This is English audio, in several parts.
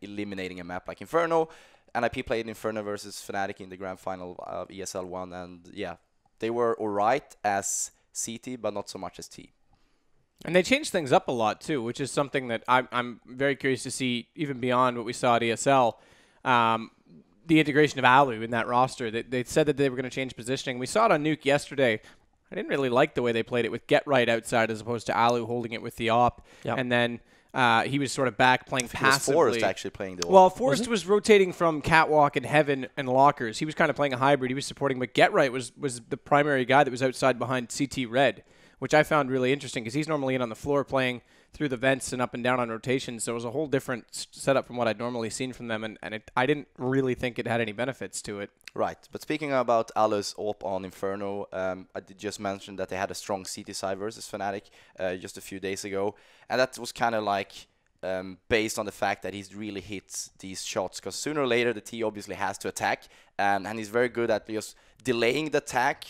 eliminating a map like Inferno. NiP played Inferno versus Fnatic in the grand final of ESL 1, and yeah, they were alright as CT, but not so much as T. And they changed things up a lot too, which is something that I'm very curious to see, even beyond what we saw at ESL. The integration of Alu in that roster. They said that they were going to change positioning. We saw it on Nuke yesterday. I didn't really like the way they played it with Get Right outside as opposed to Alu holding it with the op. Yep. And then he was sort of back playing passively. Forrest actually playing the op. Well, Forrest was rotating from Catwalk and Heaven and Lockers. He was kind of playing a hybrid. He was supporting, but Get Right was the primary guy that was outside behind CT Red, which I found really interesting because he's normally in on the floor playing through the vents and up and down on rotations. So it was a whole different setup from what I'd normally seen from them, and I didn't really think it had any benefits to it. Right, but speaking about Alu's op on Inferno, I did just mention that they had a strong CT side versus Fnatic just a few days ago, and that was kind of like based on the fact that he's really hits these shots, because sooner or later the T obviously has to attack, and he's very good at just delaying the attack,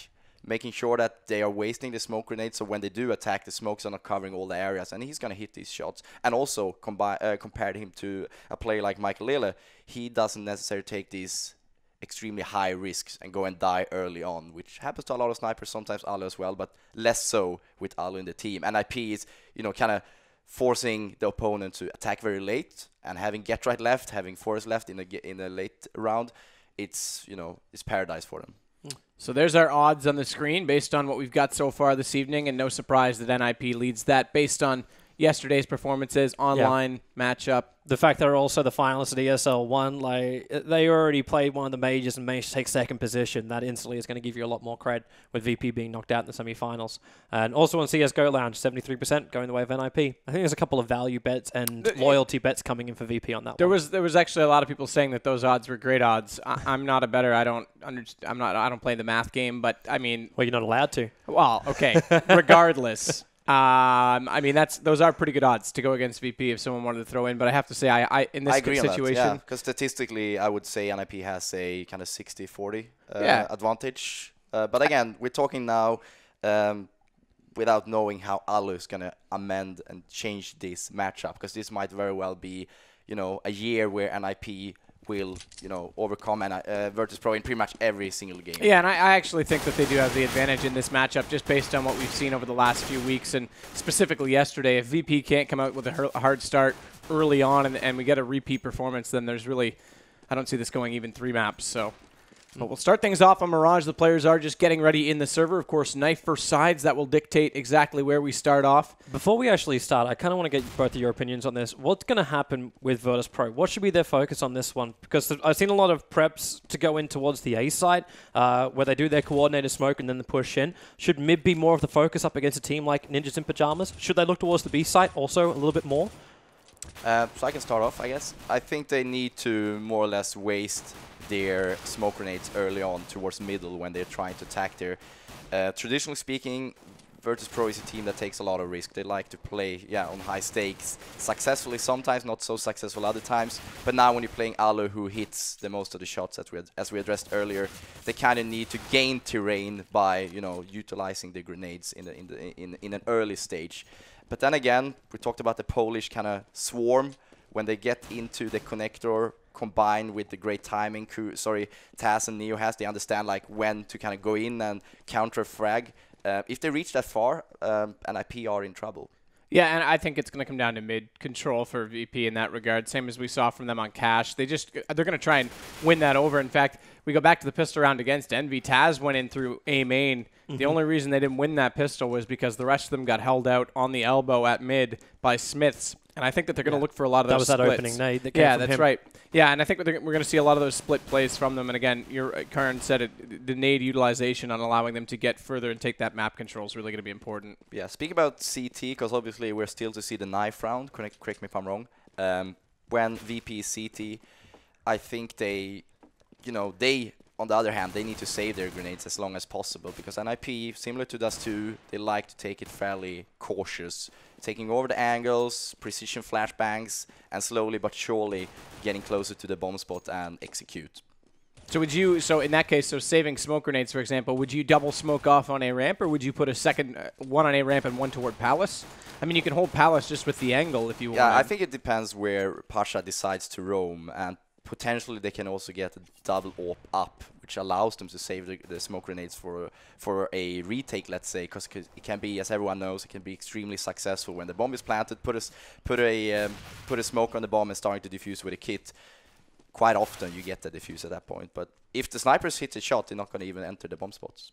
making sure that they are wasting the smoke grenades, so when they do attack, the smokes are not covering all the areas, and he's going to hit these shots. And also, compared him to a player like Michael Lille, he doesn't necessarily take these extremely high risks and go and die early on, which happens to a lot of snipers, sometimes Alu as well, but less so with Alu in the team. And NiP is, kind of forcing the opponent to attack very late, and having Get Right left, having Forrest left in a late round, it's paradise for them. So there's our odds on the screen based on what we've got so far this evening, and no surprise that NiP leads that based on yesterday's performances, online matchup. The fact they're also the finalists at ESL 1, like they already played one of the majors and managed to take second position. That instantly is going to give you a lot more cred with VP being knocked out in the semifinals. And also on CSGO Lounge, 73% going the way of NiP. I think there's a couple of value bets and loyalty bets coming in for VP on that one. There was actually a lot of people saying that those odds were great odds. I'm not a better. I don't play the math game, but I mean, well, you're not allowed to. Well, okay. Regardless. I mean, those are pretty good odds to go against VP if someone wanted to throw in. But I have to say, I in this situation, because statistically, I would say NiP has a kind of 60-40 advantage. But again, we're talking now without knowing how Alu is going to amend and change this matchup, because this might very well be, a year where NiP will, overcome Virtus.pro in pretty much every single game. Yeah, and I actually think that they do have the advantage in this matchup just based on what we've seen over the last few weeks, and specifically yesterday. If VP can't come out with a hard start early on and we get a repeat performance, then there's really, I don't see this going even 3 maps, so. But we'll start things off on Mirage. The players are just getting ready in the server. Of course, knife for sides. That will dictate exactly where we start off. Before we actually start, I kind of want to get both of your opinions on this. What's going to happen with Virtus.pro? What should be their focus on this one? Because I've seen a lot of preps to go in towards the A side, where they do their coordinated smoke and then the push in. Should mid be more of the focus up against a team like Ninjas in Pajamas? Should they look towards the B side also a little bit more? So I can start off, I guess. I think they need to more or less waste their smoke grenades early on towards middle when they're trying to attack there. Traditionally speaking, Virtus.pro is a team that takes a lot of risk. They like to play on high stakes, successfully sometimes, not so successful other times. But now when you're playing Alu, who hits the most of the shots, as we addressed earlier, they kind of need to gain terrain by utilizing the grenades in an early stage. But then again, we talked about the Polish kind of swarm. When they get into the connector, combined with the great timing Taz and Neo has, they understand like when to kind of go in and counter frag. If they reach that far, NiP are in trouble. Yeah, and I think it's going to come down to mid control for VP in that regard. Same as we saw from them on Cash. They're going to try and win that over. In fact, we go back to the pistol round against Envy. Taz went in through A main. The only reason they didn't win that pistol was because the rest of them got held out on the elbow at mid by Smiths. And I think that they're going to look for a lot of those splits. That was that opening nade that came from that's him. right. Yeah, and I think we're going to see a lot of those split plays from them. And again, Karan said it, the nade utilization on allowing them to get further and take that map control is really going to be important. Yeah, speaking about CT, because obviously we're still to see the knife round. Correct me if I'm wrong. When VP is CT, I think they, on the other hand, they need to save their grenades as long as possible, because NiP, similar to Dust2, they like to take it fairly cautious, taking over the angles, precision flashbangs, and slowly but surely getting closer to the bomb spot and execute. So in that case, saving smoke grenades, for example, would you double smoke off on A ramp, or would you put a second one on A ramp and one toward Palace? I mean, you can hold Palace just with the angle if you want. Yeah, I think it depends where Pasha decides to roam, and potentially they can also get a double AWP up, which allows them to save the smoke grenades for a retake, let's say, because it can be, as everyone knows, it can be extremely successful when the bomb is planted. Put a smoke on the bomb and starting to defuse with a kit. Quite often you get the defuse at that point, but if the snipers hit a shot, they're not going to even enter the bomb spots.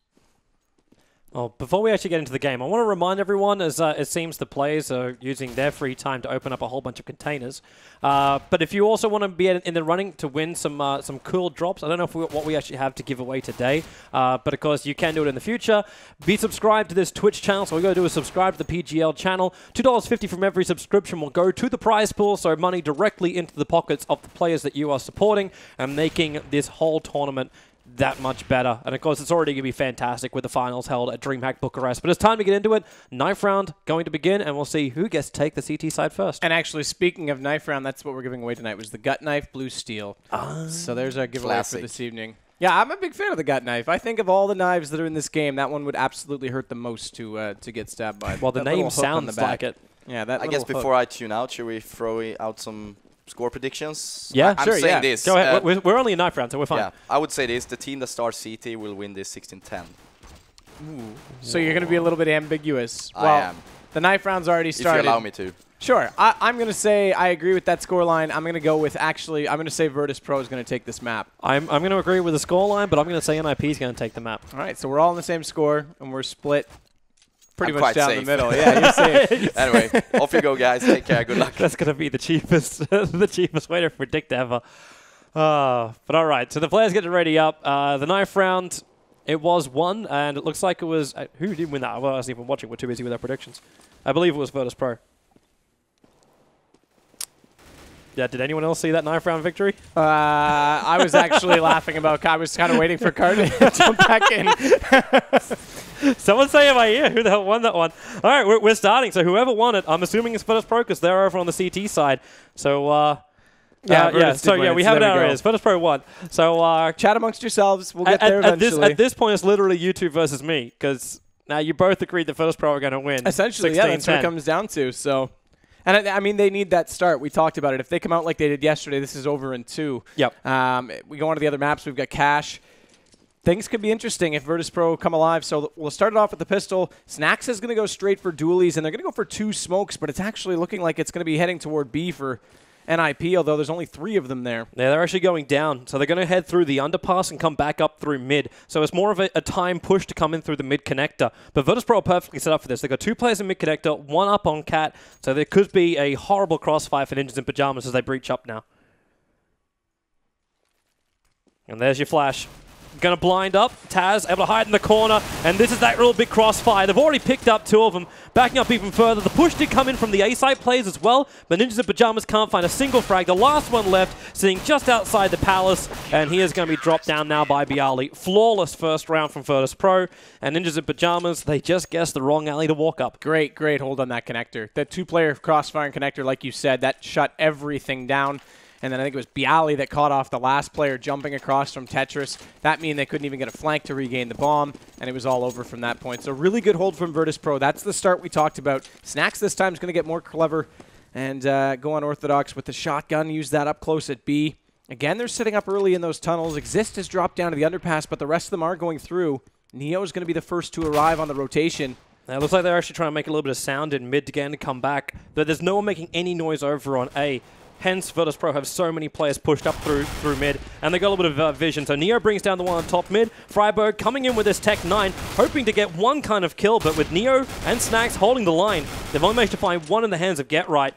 Well, before we actually get into the game, I want to remind everyone, as it seems the players are using their free time to open up a whole bunch of containers. But if you also want to be in the running to win some cool drops, I don't know what we actually have to give away today, but of course you can do it in the future. Be subscribed to this Twitch channel, so what we got to do is subscribe to the PGL channel. $2.50 from every subscription will go to the prize pool, so money directly into the pockets of the players that you are supporting and making this whole tournament that much better. And of course, it's already going to be fantastic with the finals held at DreamHack Bucharest. But it's time to get into it. Knife round going to begin, and we'll see who gets to take the CT side first. And actually, speaking of knife round, that's what we're giving away tonight, was the gut knife, blue steel. So there's our giveaway for this evening. Yeah, I'm a big fan of the gut knife. I think of all the knives that are in this game, that one would absolutely hurt the most to get stabbed by. Well, the name sounds like it. Yeah, that I guess before I tune out, should we throw out some score predictions? Yeah, I'm saying this. Go ahead. We're only a knife round, so we're fine. Yeah, I would say this. The team that starts CT will win this 16-10. So you're going to be a little bit ambiguous. I well, am. The knife round's already started. If you allow me to. Sure. I'm going to say I agree with that scoreline. I'm going to go with, actually, I'm going to say Virtus.pro is going to take this map. I'm going to agree with the scoreline, but I'm going to say NiP is going to take the map. All right, so we're all on the same score, and we're split pretty I'm much down safe. the middle. Yeah, you're safe. Anyway, off you go, guys. Take care. Good luck. That's going to be the cheapest way to predict ever. But all right, so the players getting ready up. The knife round, it was won, and it looks like it was... who did win that? I wasn't even watching. We're too busy with our predictions. I believe it was Virtus.pro. Yeah, did anyone else see that knife round victory? I was actually laughing about... I was kind of waiting for Card to jump back in. Someone say in my ear who the hell won that one. All right, we're starting. So whoever won it, I'm assuming it's Virtus.pro because they're over on the CT side. So, we have it out our ears. Virtus.pro won. So, chat amongst yourselves. We'll get there eventually. At this point, it's literally you two versus me because now you both agreed that Virtus.pro are going to win. Essentially, yeah, that's what it comes down to. So... And I mean, they need that start. We talked about it. If they come out like they did yesterday, this is over in 2. Yep. We go on to the other maps. We've got Cash. Things could be interesting if Virtus.pro come alive. So we'll start it off with the pistol. Snacks is going to go straight for dualies, and they're going to go for 2 smokes, but it's actually looking like it's going to be heading toward B for NiP, although there's only 3 of them there. Yeah, they're actually going down. So they're going to head through the underpass and come back up through mid. So it's more of a time push to come in through the mid connector. But Virtus.pro are perfectly set up for this. They've got 2 players in mid connector, 1 up on Cat. So there could be a horrible crossfire for Ninjas in Pajamas as they breach up now. And there's your flash. Going to blind up. Taz able to hide in the corner. And this is that real big crossfire. They've already picked up 2 of them. Backing up even further. The push did come in from the A-side players as well. But Ninjas in Pajamas can't find a single frag. The last one left, sitting just outside the palace. And he is going to be dropped down now by Bialy. Flawless first round from Virtus.pro. And Ninjas in Pajamas, they just guessed the wrong alley to walk up. Great hold on that connector. That 2-player crossfire and connector, like you said, that shut everything down. And then I think it was Bialy that caught off the last player jumping across from Tetris. That mean they couldn't even get a flank to regain the bomb, and it was all over from that point. So really good hold from Virtus.pro. That's the start we talked about. Snacks this time is going to get more clever and go unorthodox with the shotgun. Use that up close at B. Again, they're sitting up early in those tunnels. Exist has dropped down to the underpass, but the rest of them are going through. Neo is going to be the first to arrive on the rotation. It looks like they're actually trying to make a little bit of sound in mid again to come back. But there's no one making any noise over on A. Hence, Virtus.pro have so many players pushed up through mid, and they got a little bit of vision. So Neo brings down the one on top mid. Freiburg coming in with this Tech 9, hoping to get one kind of kill, but with Neo and Snacks holding the line, they've only managed to find one in the hands of Get Right.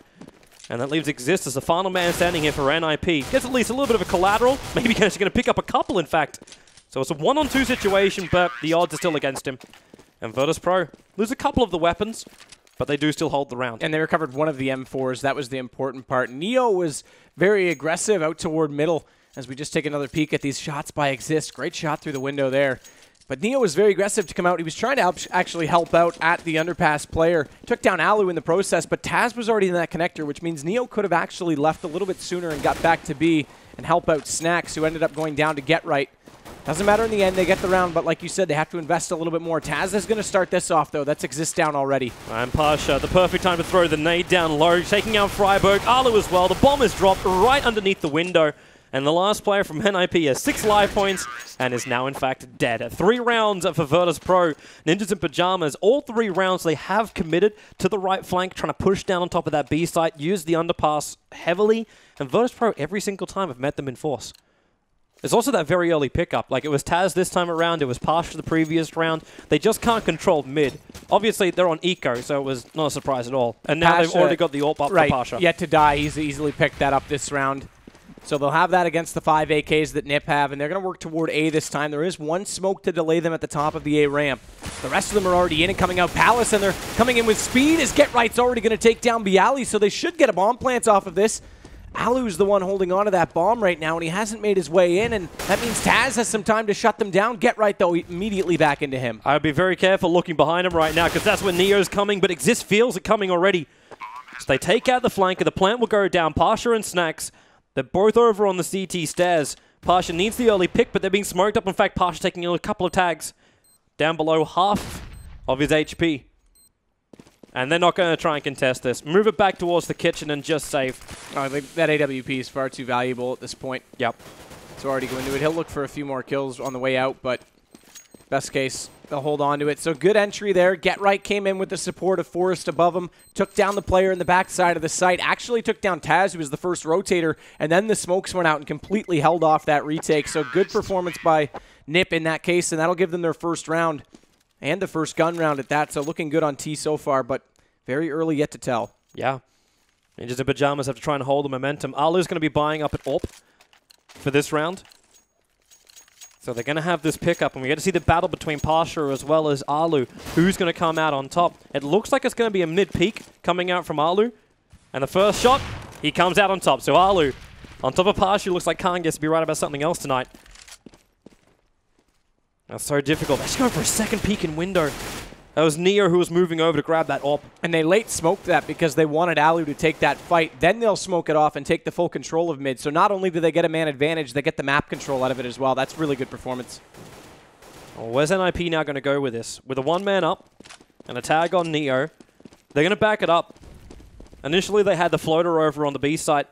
And that leaves Exist as the final man standing here for NiP. Gets at least a little bit of a collateral. Maybe he's actually going to pick up a couple, in fact. So it's a 1-on-2 situation, but the odds are still against him. And Virtus.pro lose a couple of the weapons, but they do still hold the round. And they recovered one of the M4s. That was the important part. Neo was very aggressive out toward middle as we just take another peek at these shots by Exist. Great shot through the window there. But Neo was very aggressive to come out. He was trying to actually help out at the underpass player. Took down Alu in the process, but Taz was already in that connector, which means Neo could have actually left a little bit sooner and got back to B and help out Snacks, who ended up going down to Get Right. Doesn't matter in the end, they get the round, but like you said, they have to invest a little bit more. Taz is going to start this off, though. That's Exist down already. And Pasha, the perfect time to throw the nade down low, taking out Freiburg. Alu as well. The bomb is dropped right underneath the window. And the last player from NiP has 6 life points and is now, in fact, dead. 3 rounds for Virtus.pro. Ninjas in Pajamas, all 3 rounds they have committed to the right flank, trying to push down on top of that B site, use the underpass heavily. And Virtus.pro every single time have met them in force. There's also that very early pickup. Like, it was Taz this time around, it was Pasha the previous round. They just can't control mid. Obviously, they're on eco, so it was not a surprise at all. And now they've already got the AWP up for Pasha. Yet to die, he's easily picked that up this round. So they'll have that against the 5 AKs that NiP have, and they're going to work toward A this time. There is one smoke to delay them at the top of the A ramp. The rest of them are already in and coming out Palace, and they're coming in with speed as Get Right's already going to take down Bialy, so they should get a bomb plant off of this. Alu's the one holding on to that bomb right now, and he hasn't made his way in, and that means Taz has some time to shut them down. Get Right, though, immediately back into him. I would be very careful looking behind him right now, because that's where Neo's coming, but Exist feels it coming already. So they take out the flank, and the plant will go down. Pasha and Snacks, they're both over on the CT stairs. Pasha needs the early pick, but they're being smoked up. In fact, Pasha taking a couple of tags down below half of his HP. And they're not going to try and contest this. Move it back towards the kitchen and just save. Oh, that AWP is far too valuable at this point. Yep. So already go into it. He'll look for a few more kills on the way out, but best case, they'll hold on to it. So good entry there. Get Right came in with the support of Forrest above him, took down the player in the backside of the site, actually took down Taz, who was the first rotator, and then the smokes went out and completely held off that retake. So good performance by NiP in that case, and that'll give them their first round. And the first gun round at that, so looking good on T so far, but very early yet to tell. Yeah. Ninjas in Pajamas have to try and hold the momentum. Alu's going to be buying up at AWP for this round. So they're going to have this pickup, and we get to see the battle between Pasha as well as Alu. Who's going to come out on top? It looks like it's going to be a mid-peak coming out from Alu. And the first shot, he comes out on top. So Alu, on top of Pasha, looks like Khan gets to be right about something else tonight. That's so difficult. They're just going for a second peek in window. That was Neo who was moving over to grab that AWP. And they late smoked that because they wanted Alu to take that fight. Then they'll smoke it off and take the full control of mid. So not only do they get a man advantage, they get the map control out of it as well. That's really good performance. Well, where's NiP now going to go with this? With a one-man up and a tag on Neo, they're going to back it up. Initially, they had the floater over on the B site.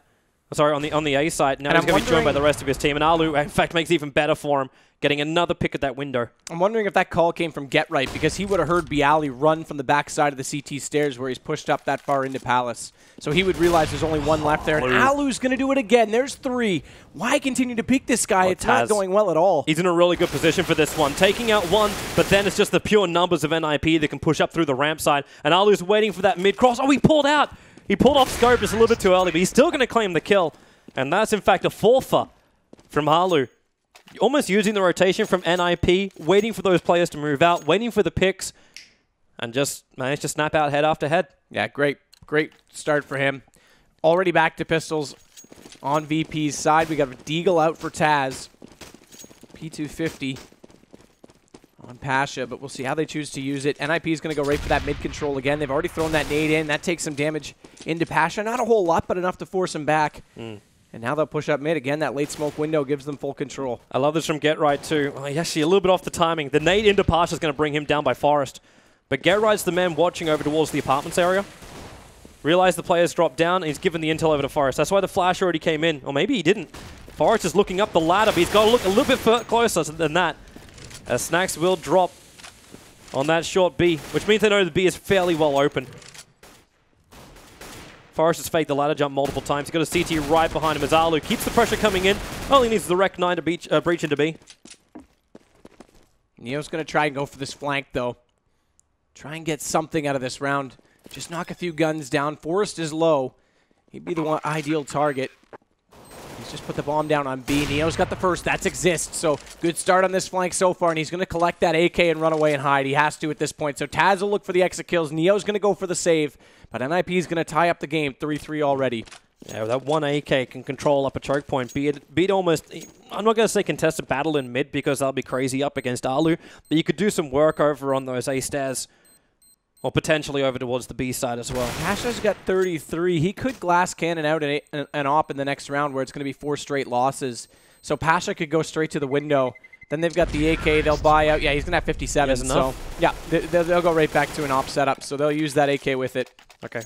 Sorry, on the A side. Now he's going to be joined by the rest of his team. And Alu, in fact, makes it even better for him, getting another pick at that window. I'm wondering if that call came from Get Right, because he would have heard Bialy run from the backside of the CT stairs where he's pushed up that far into Palace. So he would realize there's only one left there. And Alu's going to do it again. There's 3. Why continue to peek this guy? It's not going well at all. He's in a really good position for this one. Taking out one, but then it's just the pure numbers of NiP that can push up through the ramp side. And Alu's waiting for that mid-cross. Oh, he pulled out. He pulled off scope just a little bit too early, but he's still going to claim the kill. And that's, in fact, a forfeit from Alu. Almost using the rotation from NiP, waiting for those players to move out, waiting for the picks, and just managed to snap out head after head. Yeah, great start for him. Already back to pistols on VP's side. We got a Deagle out for Taz. P250 on Pasha, but we'll see how they choose to use it. NiP is going to go right for that mid-control again. They've already thrown that nade in. That takes some damage into Pasha. Not a whole lot, but enough to force him back. And now they'll push up mid. Again, that late smoke window gives them full control. I love this from Get Right too. Oh, he's actually a little bit off the timing. The nade into Pasha is going to bring him down by Forest. But Get Right's the man watching over towards the apartments area. Realized the players dropped down, and he's given the intel over to Forest. That's why the flash already came in. Or maybe he didn't. Forest is looking up the ladder, but he's got to look a little bit closer than that. As Snacks will drop on that short B, which means they know the B is fairly well open. Forrest has faked the ladder jump multiple times. He's got a CT right behind him as Alu keeps the pressure coming in. Only needs the Rec 9 to breach into B. Neo's going to try and go for this flank, though. Try and get something out of this round. Just knock a few guns down. Forrest is low. He'd be the one ideal target. He's just put the bomb down on B. Neo's got the first. That's Exist. So good start on this flank so far, and he's going to collect that AK and run away and hide. He has to at this point. So Taz will look for the exit kills. Neo's going to go for the save, but NiP is going to tie up the game. 3-3 already. Yeah, that one AK can control up a choke point. Be it almost, I'm not going to say contested battle in mid because that'll be crazy up against Alu, but you could do some work over on those A stairs. Or potentially over towards the B side as well. Pasha's got 33. He could glass cannon out an op in the next round where it's going to be 4 straight losses. So Pasha could go straight to the window. Then they've got the AK. They'll buy out. Yeah, he's going to have 57. So, yeah, they'll go right back to an op setup. So they'll use that AK with it. Okay.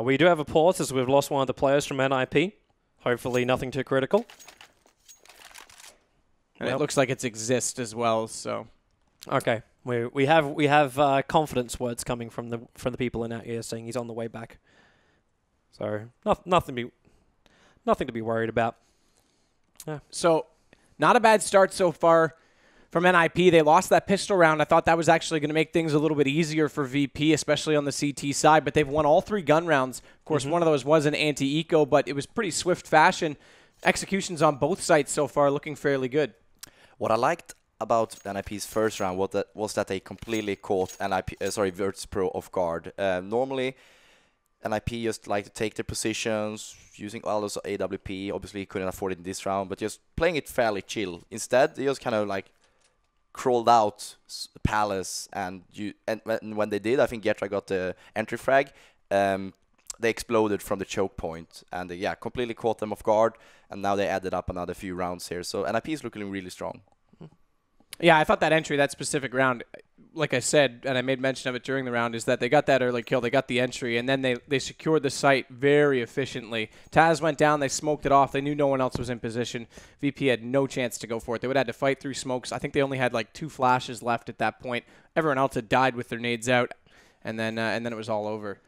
We do have a pause as we've lost one of the players from NiP. Hopefully nothing too critical. And it looks like it's exist as well, so. Okay. We have confidence words coming from the people in our ear saying he's on the way back. So nothing to be worried about. Yeah. So not a bad start so far from NiP. They lost that pistol round. I thought that was actually going to make things a little bit easier for VP, especially on the CT side, but they've won all 3 gun rounds. Of course, one of those was an anti-eco, but it was pretty swift fashion. Executions on both sites so far looking fairly good. What I liked about NiP's first round was that they completely caught Virtus.pro off guard. Normally, NiP just like to take their positions, using Alus or AWP. Obviously, he couldn't afford it in this round, but just playing it fairly chill. Instead, they just kind of like crawled out Palace, and when they did, I think Getra got the entry frag. They exploded from the choke point, and yeah, completely caught them off guard. And now they added up another few rounds here, so NiP is looking really strong. Yeah, I thought that entry, that specific round, like I said, and I made mention of it during the round, is that they got that early kill, they got the entry, and then they secured the site very efficiently. Taz went down, they smoked it off, they knew no one else was in position. VP had no chance to go for it. They would have had to fight through smokes. I think they only had like 2 flashes left at that point. Everyone else had died with their nades out, and then it was all over.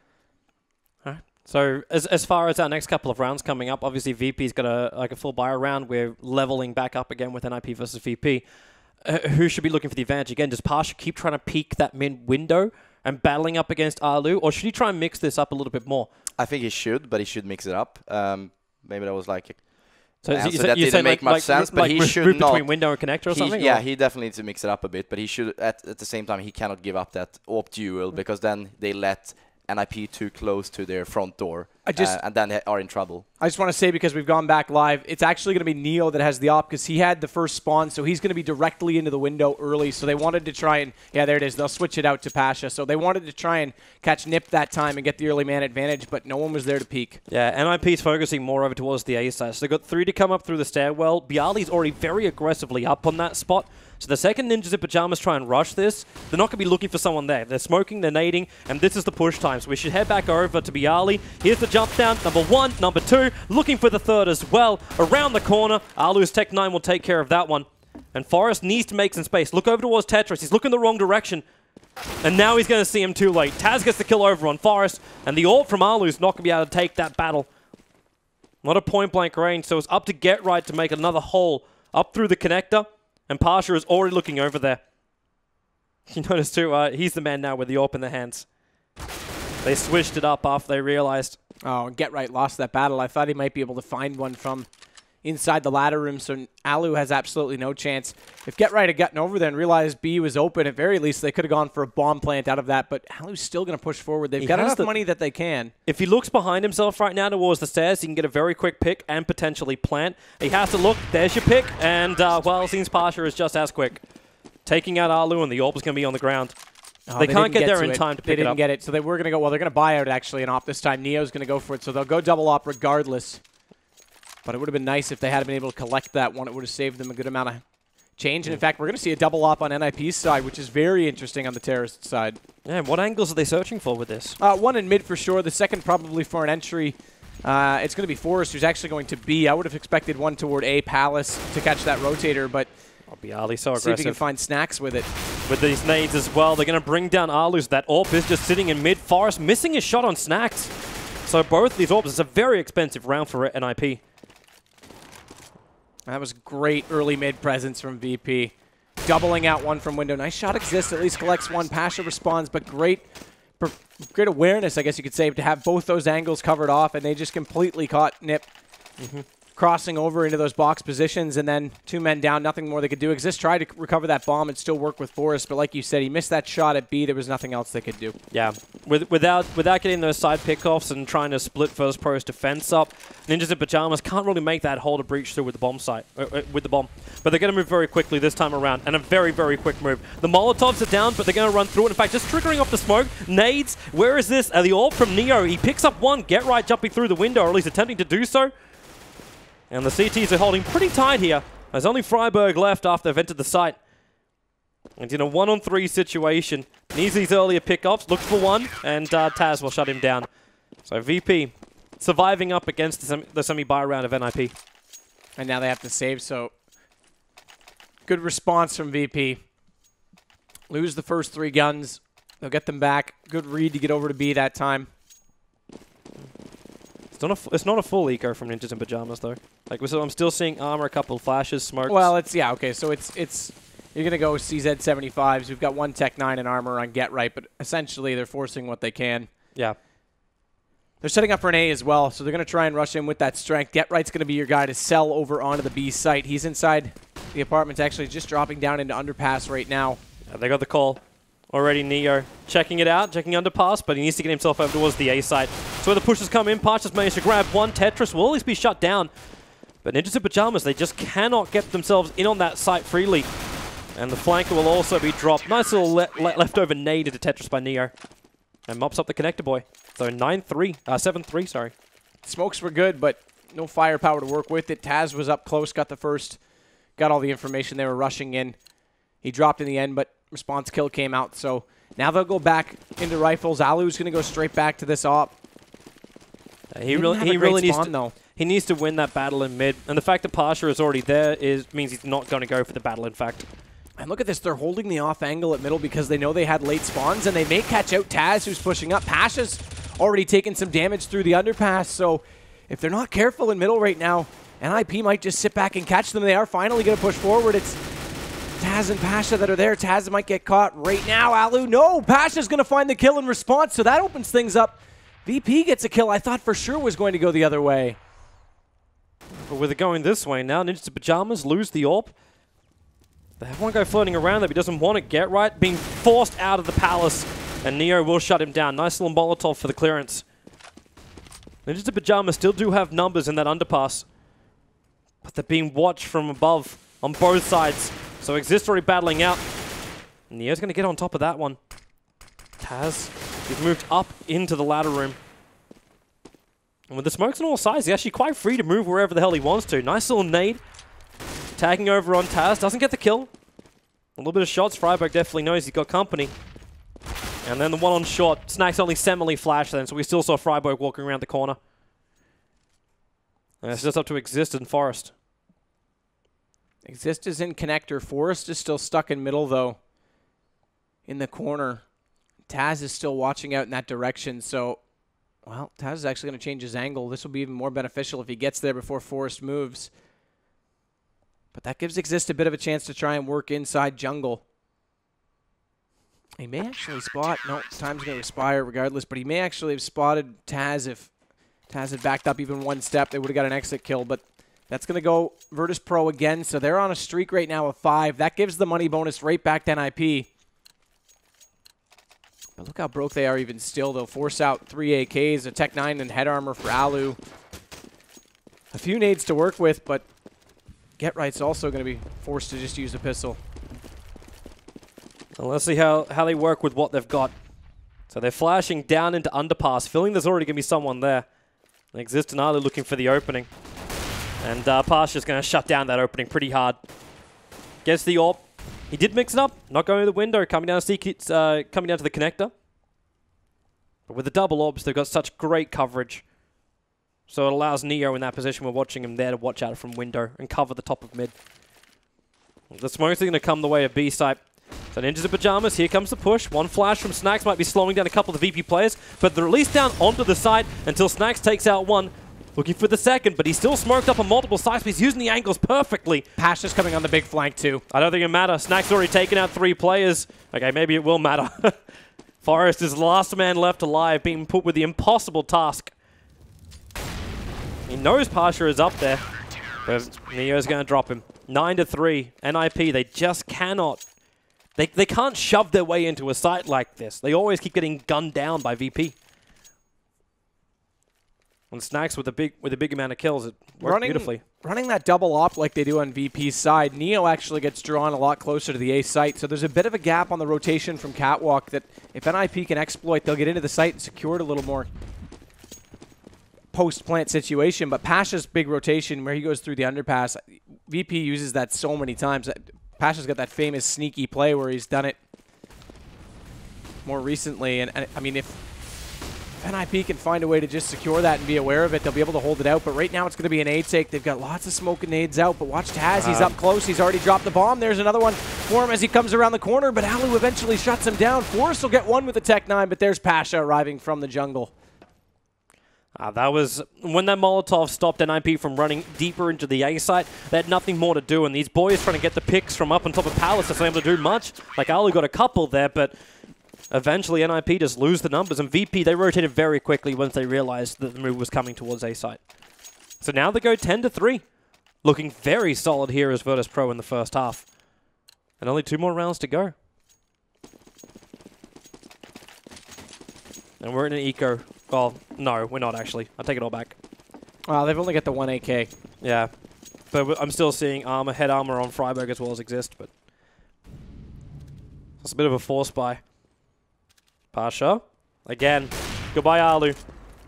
All right. So as far as our next couple of rounds coming up, obviously VP's got a full buyer round. We're leveling back up again with NiP versus VP. Who should be looking for the advantage? Again, does Pasha keep trying to peek that mid window and battling up against Alu, or should he try and mix this up a little bit more? I think he should, but he should mix it up. Maybe that was like so that didn't make much sense, but he should not. Between window and connector or something? Yeah, he definitely needs to mix it up a bit, but he should, at the same time, he cannot give up that AWP duel, because then they let NiP too close to their front door, and then they are in trouble. I just want to say, because we've gone back live, it's actually going to be Neo that has the op, because he had the first spawn, so he's going to be directly into the window early. So they wanted to try and, yeah, there it is. They'll switch it out to Pasha. So they wanted to try and catch NiP that time and get the early man advantage, but no one was there to peek. Yeah, NiP's focusing more over towards the A side. So they've got 3 to come up through the stairwell. Bialy's already very aggressively up on that spot. So the second Ninjas in Pajamas try and rush this, they're not going to be looking for someone there. They're smoking, they're nading, and this is the push time. So we should head back over to Bialy. Here's the jump down, number 1, number 2, looking for the 3rd as well. Around the corner, Alu's Tech 9 will take care of that one. And Forrest needs to make some space. Look over towards Tetris. He's looking the wrong direction. And now he's going to see him too late. Taz gets the kill over on Forrest, and the ult from Alu's not going to be able to take that battle. Not a point-blank range, so it's up to Get Right to make another hole up through the connector. And Pasha is already looking over there. You notice too, he's the man now with the AWP in their hands. They switched it up after they realized. Oh, Get Right lost that battle. I thought he might be able to find one from inside the ladder room, so Alu has absolutely no chance. If Get Right had gotten over there and realized B was open, at very least they could have gone for a bomb plant out of that, but Alu's still going to push forward. They've got enough money that they can. If he looks behind himself right now towards the stairs, he can get a very quick pick and potentially plant. He has to look. There's your pick, and, well, it seems Pasha is just as quick. Taking out Alu, and the AWP is going to be on the ground. Oh, they can't get there in time to pick it up. They didn't get it, so they were going to go, well, they're going to buy out, actually, an AWP this time. Neo's going to go for it, so they'll go double AWP regardless. But it would have been nice if they had been able to collect that one. It would have saved them a good amount of change. And in fact, we're going to see a double AWP on NiP's side, which is very interesting on the terrorist side. Yeah, what angles are they searching for with this? One in mid for sure. The second probably for an entry. It's going to be Forrest, who's actually going to B. I would have expected one toward A, Palace, to catch that rotator, but Bialy so aggressive. See if he can find snacks with it. With these nades as well, they're going to bring down Alu's. That AWP is just sitting in mid. Forrest missing his shot on snacks. So both these AWPs, it's a very expensive round for NiP. That was great early mid presence from VP. Doubling out one from window. Nice shot exists, at least collects one. Pasha responds, but great awareness, I guess you could say, to have both those angles covered off, and they just completely caught NiP. Crossing over into those box positions, and then 2 men down, nothing more they could do. Exist tried to recover that bomb and still work with Forrest, but like you said, he missed that shot at B. There was nothing else they could do. Yeah, without getting those side pickoffs and trying to split Virtus.pro's defense up, Ninjas in Pajamas can't really make that hole to breach through with the bomb site, with the bomb. But they're going to move very quickly this time around, and a very, very quick move. The Molotovs are down, but they're going to run through it. In fact, just triggering off the smoke. Nades, where is this? The AWP from Neo. He picks up one. Get Right jumping through the window, or at least attempting to do so. And the CTs are holding pretty tight here. There's only Freiburg left after they've entered the site. And in a 1-on-3 situation, needs these earlier pickups, looks for one, and Taz will shut him down. So VP surviving up against the semi-buy round of NiP. And now they have to save, so good response from VP. Lose the first 3 guns. They'll get them back. Good read to get over to B that time. It's not a full eco from Ninjas in Pajamas, though. Like, so I'm still seeing armor, a couple flashes, smokes. Well, yeah, okay, so it's you're going to go CZ75s. We've got 1 Tech 9 and armor on Get Right, but essentially they're forcing what they can. Yeah. They're setting up for an A as well, so they're going to try and rush in with that strength. Get Right's going to be your guy to sell over onto the B site. He's inside the apartments, actually just dropping down into underpass right now. Yeah, they got the call. Already Neo checking it out, checking underpass, but he needs to get himself over towards the A site. So where the pushes come in, Parch has managed to grab one. Tetris will at least be shut down. But Ninjas in Pajamas, they just cannot get themselves in on that site freely. And the flanker will also be dropped. Nice little leftover nade into Tetris by Neo. And mops up the connector boy. So 7-3, sorry. Smokes were good, but no firepower to work with it. Taz was up close, got the first, got all the information. They were rushing in. He dropped in the end, but response kill came out. So now they'll go back into rifles. Alu's going to go straight back to this op. He really needs to win that battle in mid. And the fact that Pasha is already there means he's not going to go for the battle, in fact. And look at this. They're holding the off angle at middle because they know they had late spawns, and they may catch out Taz, who's pushing up. Pasha's already taken some damage through the underpass, so if they're not careful in middle right now, NiP might just sit back and catch them. They are finally going to push forward. It's Taz and Pasha that are there. Taz might get caught right now. Alu, no! Pasha's going to find the kill in response, so that opens things up. VP gets a kill I thought for sure was going to go the other way. But with it going this way now, Ninjas in Pajamas lose the AWP. They have one guy floating around that he doesn't want to get right, being forced out of the palace, and Neo will shut him down. Nice little Molotov for the clearance. Ninjas in Pajamas still do have numbers in that underpass, but they're being watched from above on both sides. So Exist already battling out. Neo's going to get on top of that one. Taz, he's moved up into the ladder room. And with the smokes on all sides, he's actually quite free to move wherever the hell he wants to. Nice little nade. Tagging over on Taz. Doesn't get the kill. A little bit of shots. Freiburg definitely knows he's got company. And then the one on short. Snacks only semi flash then, so we still saw Freiburg walking around the corner. And it's just up to Exist and Forest. Exist is in connector. Forest is still stuck in middle, though. In the corner. Taz is still watching out in that direction, so... Well, Taz is actually going to change his angle. This will be even more beneficial if he gets there before Forest moves. But that gives Exist a bit of a chance to try and work inside jungle. He may actually spot... No, time's going to expire regardless, but he may actually have spotted Taz if Taz had backed up even one step. They would have got an exit kill, but that's going to go Virtus.pro again. So they're on a streak right now of 5. That gives the money bonus right back to NiP. But look how broke they are even still. They'll force out 3 AKs, a Tech 9 and head armor for Alu. A few nades to work with, but Get Right's also going to be forced to just use a pistol. Well, let's see how they work with what they've got. So they're flashing down into underpass, feeling there's already going to be someone there. Exist and Alu looking for the opening. And Pasha's going to shut down that opening pretty hard. Gets the AWP. He did mix it up, not going to the window, coming down to the connector. But with the double AWPs, they've got such great coverage. So it allows Neo in that position. We're watching him there to watch out from window and cover the top of mid. The smoke's going to come the way of B site. So Ninjas in Pajamas, here comes the push. One flash from Snacks might be slowing down a couple of the VP players, but they're released down onto the side until Snacks takes out one. Looking for the second, but he's still smoked up on multiple sides, but he's using the angles perfectly. Pasha's coming on the big flank too. I don't think it matters. Snack's already taken out 3 players. Okay, maybe it will matter. Forrest is the last man left alive, being put with the impossible task. He knows Pasha is up there, but Neo's going to drop him. 9-3. NiP, they just cannot. They can't shove their way into a site like this. They always keep getting gunned down by VP. And Snacks with a big amount of kills, it worked beautifully. Running that double op like they do on VP's side, Neo actually gets drawn a lot closer to the A site, so there's a bit of a gap on the rotation from Catwalk that if NiP can exploit, they'll get into the site and secure it a little more. post-plant situation, but Pasha's big rotation where he goes through the underpass, VP uses that so many times. Pasha's got that famous sneaky play where he's done it more recently, and I mean, if NiP can find a way to just secure that and be aware of it, they'll be able to hold it out. But right now it's going to be an A take. They've got lots of smoke and nades out, but watch Taz. He's up close. He's already dropped the bomb. There's another one for him as he comes around the corner, but Alu eventually shuts him down. Forrest will get one with the Tech 9, but there's Pasha arriving from the jungle. That was when that Molotov stopped NiP from running deeper into the A site. They had nothing more to do, and these boys trying to get the picks from up on top of Palace isn't able to do much. Like, Alu got a couple there, but eventually NiP just lose the numbers, and VP, they rotated very quickly once they realized that the move was coming towards A site. So now they go 10-3. Looking very solid here as Virtus.pro in the first half. And only 2 more rounds to go. And we're in an eco. Well, no, we're not actually. I'll take it all back. Well, they've only got the 1 AK. Yeah. But I'm still seeing armor, head armor on Freiburg as well as Exist, but that's a bit of a force buy. Pasha. Again. Goodbye, Alu.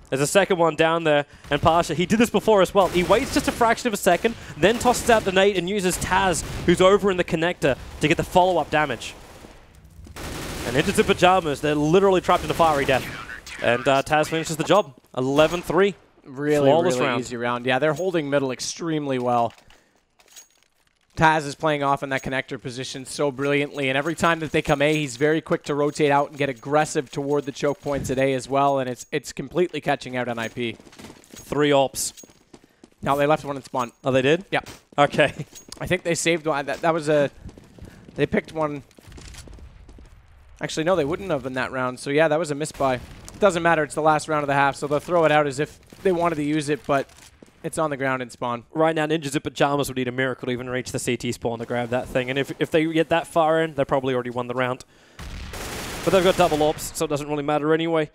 There's a second one down there, and Pasha, he did this before as well. He waits just a fraction of a second, then tosses out the nade and uses Taz, who's over in the connector, to get the follow-up damage. And into the pajamas, they're literally trapped in a fiery death. And Taz finishes the job. 11-3. Really easy round. Yeah, they're holding middle extremely well. Taz is playing off in that connector position so brilliantly, and every time that they come A, he's very quick to rotate out and get aggressive toward the choke points at A as well, and it's completely catching out on NiP. 3 ops. No, they left one in spawn. Oh, they did? Yeah. Okay. I think they saved one. That was a... They picked one... Actually, no, they wouldn't have in that round, so yeah, that was a misbuy. It doesn't matter, it's the last round of the half, so they'll throw it out as if they wanted to use it, but it's on the ground in spawn. Right now, Ninjas in Pajamas would need a miracle to even reach the CT spawn to grab that thing. And if they get that far in, they probably already won the round. But they've got double ops, so it doesn't really matter anyway.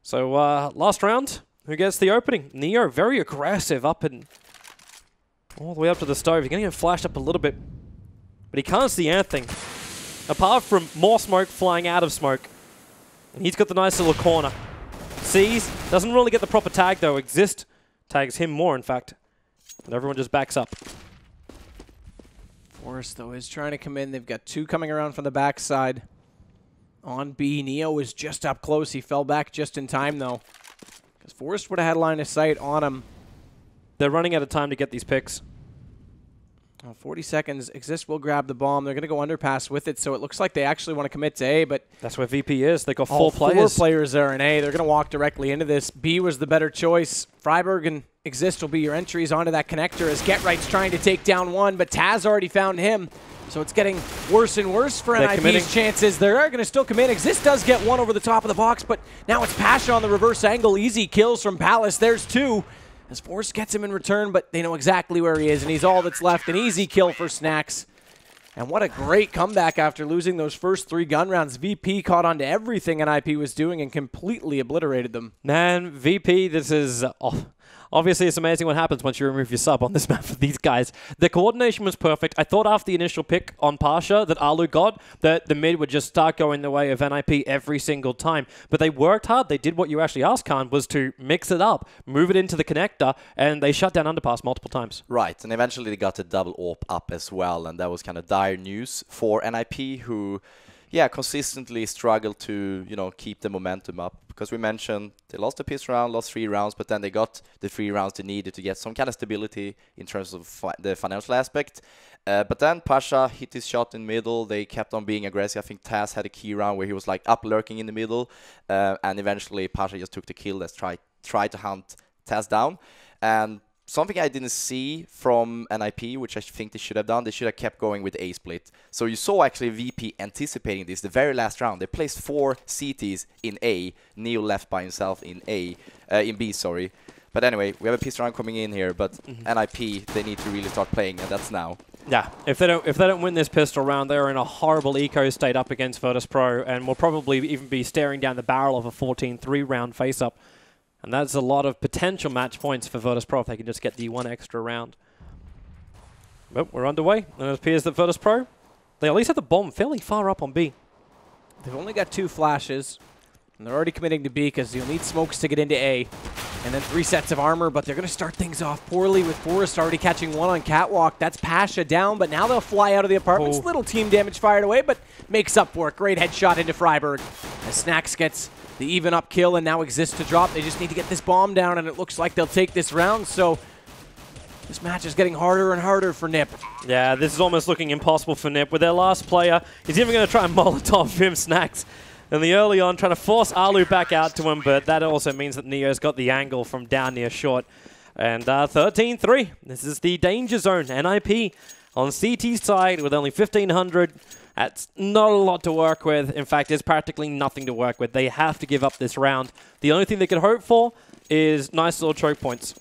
So, last round, who gets the opening? Neo, very aggressive up and all the way up to the stove. He's going to get flashed up a little bit, but he can't see anything. Apart from more smoke flying out of smoke. And he's got the nice little corner. Sees, doesn't really get the proper tag though. Exist tags him more, in fact. And everyone just backs up. Forrest, though, is trying to come in. They've got 2 coming around from the backside. On B, Neo is just up close. He fell back just in time, though. Because Forrest would have had line of sight on him. They're running out of time to get these picks. 40 seconds. Exist will grab the bomb. They're going to go underpass with it, so it looks like they actually want to commit to A, but... That's where VP is. They've got 4 all players. 4 players there in A. They're going to walk directly into this. B was the better choice. Freiburg and Exist will be your entries onto that connector as Getright's trying to take down one, but Taz already found him. So it's getting worse and worse for NiP's chances. They are going to still commit. Exist does get one over the top of the box, but now it's Pasha on the reverse angle. Easy kills from Palace. There's 2. As Forrest gets him in return, but they know exactly where he is, and he's all that's left. An easy kill for Snacks. And what a great comeback after losing those first 3 gun rounds. VP caught on to everything NiP was doing and completely obliterated them. Man, VP, this is... Obviously, it's amazing what happens once you remove your sub on this map for these guys. The coordination was perfect. I thought after the initial pick on Pasha that Alu got, that the mid would just start going the way of NiP every single time. But they worked hard. They did what you actually asked, Khan, was to mix it up, move it into the connector, and they shut down underpass multiple times. Right, and eventually they got the double AWP up as well, and that was kind of dire news for NiP, who... yeah, consistently struggled to, keep the momentum up. Because we mentioned they lost the piss round, lost 3 rounds, but then they got the 3 rounds they needed to get some kind of stability in terms of the financial aspect. But then Pasha hit his shot in middle. They kept on being aggressive. I think Taz had a key round where he was like up lurking in the middle. And eventually Pasha just took the kill. Let's try to hunt Taz down. And something I didn't see from NiP, which I think they should have done, they should have kept going with the A split. So you saw actually VP anticipating this the very last round. They placed 4 CTs in A. Neo left by himself in B, sorry. But anyway, we have a piece round coming in here, but NiP, they need to really start playing, and that's now. Yeah, if they don't win this pistol round, they're in a horrible eco state up against Virtus.pro, and will probably even be staring down the barrel of a 14-3 round face-up. And that's a lot of potential match points for Virtus.pro if they can just get the 1 extra round. But we're underway, and it appears that Virtus.pro, they at least have the bomb fairly far up on B. They've only got 2 flashes, and they're already committing to B because you'll need smokes to get into A. And then 3 sets of armor, but they're going to start things off poorly with Forrest already catching 1 on Catwalk. That's Pasha down, but now they'll fly out of the apartments. Oh. Little team damage fired away, but makes up for it. Great headshot into Freiburg. As Snacks gets the even up kill and now exists to drop. They just need to get this bomb down, and it looks like they'll take this round. So this match is getting harder and harder for NiP. Yeah, this is almost looking impossible for NiP. With their last player, he's even going to try and Molotov him, Snacks. And the early on, trying to force Alu back out to him, but that also means that Neo's got the angle from down near short. And 13-3. This is the danger zone. NiP on CT side with only 1,500. That's not a lot to work with. In fact, there's practically nothing to work with. They have to give up this round. The only thing they can hope for is nice little choke points.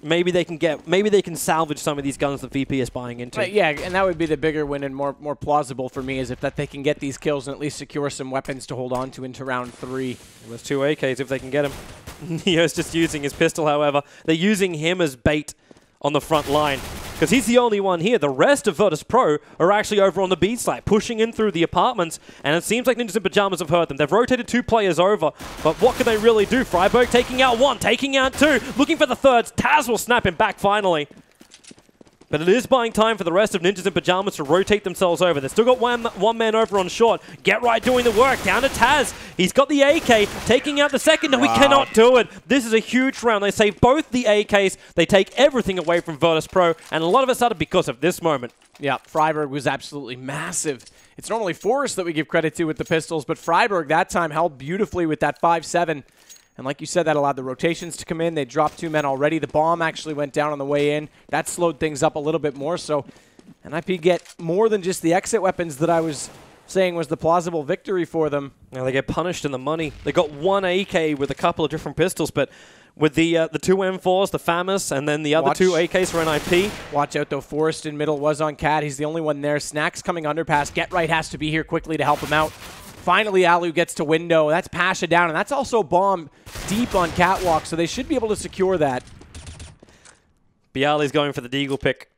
Maybe they can salvage some of these guns that VP is buying into. But yeah, and that would be the bigger win and more plausible for me, is if that they can get these kills and at least secure some weapons to hold on to into round 3. Well, there's 2 AKs if they can get him. Neo's just using his pistol, however. They're using him as bait on the front line, because he's the only one here. The rest of Virtus.pro are actually over on the B side, pushing in through the apartments, and it seems like Ninjas in Pajamas have heard them. They've rotated 2 players over, but what can they really do? Freiburg taking out 1, taking out 2, looking for the third. Taz will snap him back finally. But it is buying time for the rest of Ninjas in Pajamas to rotate themselves over. They've still got one man over on short. Get right doing the work. Down to Taz. He's got the AK, taking out the second. No, he cannot do it. This is a huge round. They save both the AKs. They take everything away from Virtus.pro, and a lot of it started because of this moment. Yeah, Freiburg was absolutely massive. It's normally Forrest that we give credit to with the pistols, but Freiburg that time held beautifully with that 5-7. And like you said, that allowed the rotations to come in. They dropped 2 men already. The bomb actually went down on the way in. That slowed things up a little bit more. So NiP get more than just the exit weapons that I was saying was the plausible victory for them. Now they get punished in the money. They got 1 AK with a couple of different pistols, but with the 2 M4s, the FAMAS, and then the other 2 AKs for NiP. Watch out, though. Forrest in middle was on Cat. He's the only one there. Snacks coming underpass. Get Right has to be here quickly to help him out. Finally, Alu gets to window. That's Pasha down, and that's also bomb deep on Catwalk, so they should be able to secure that. Bialy's going for the deagle pick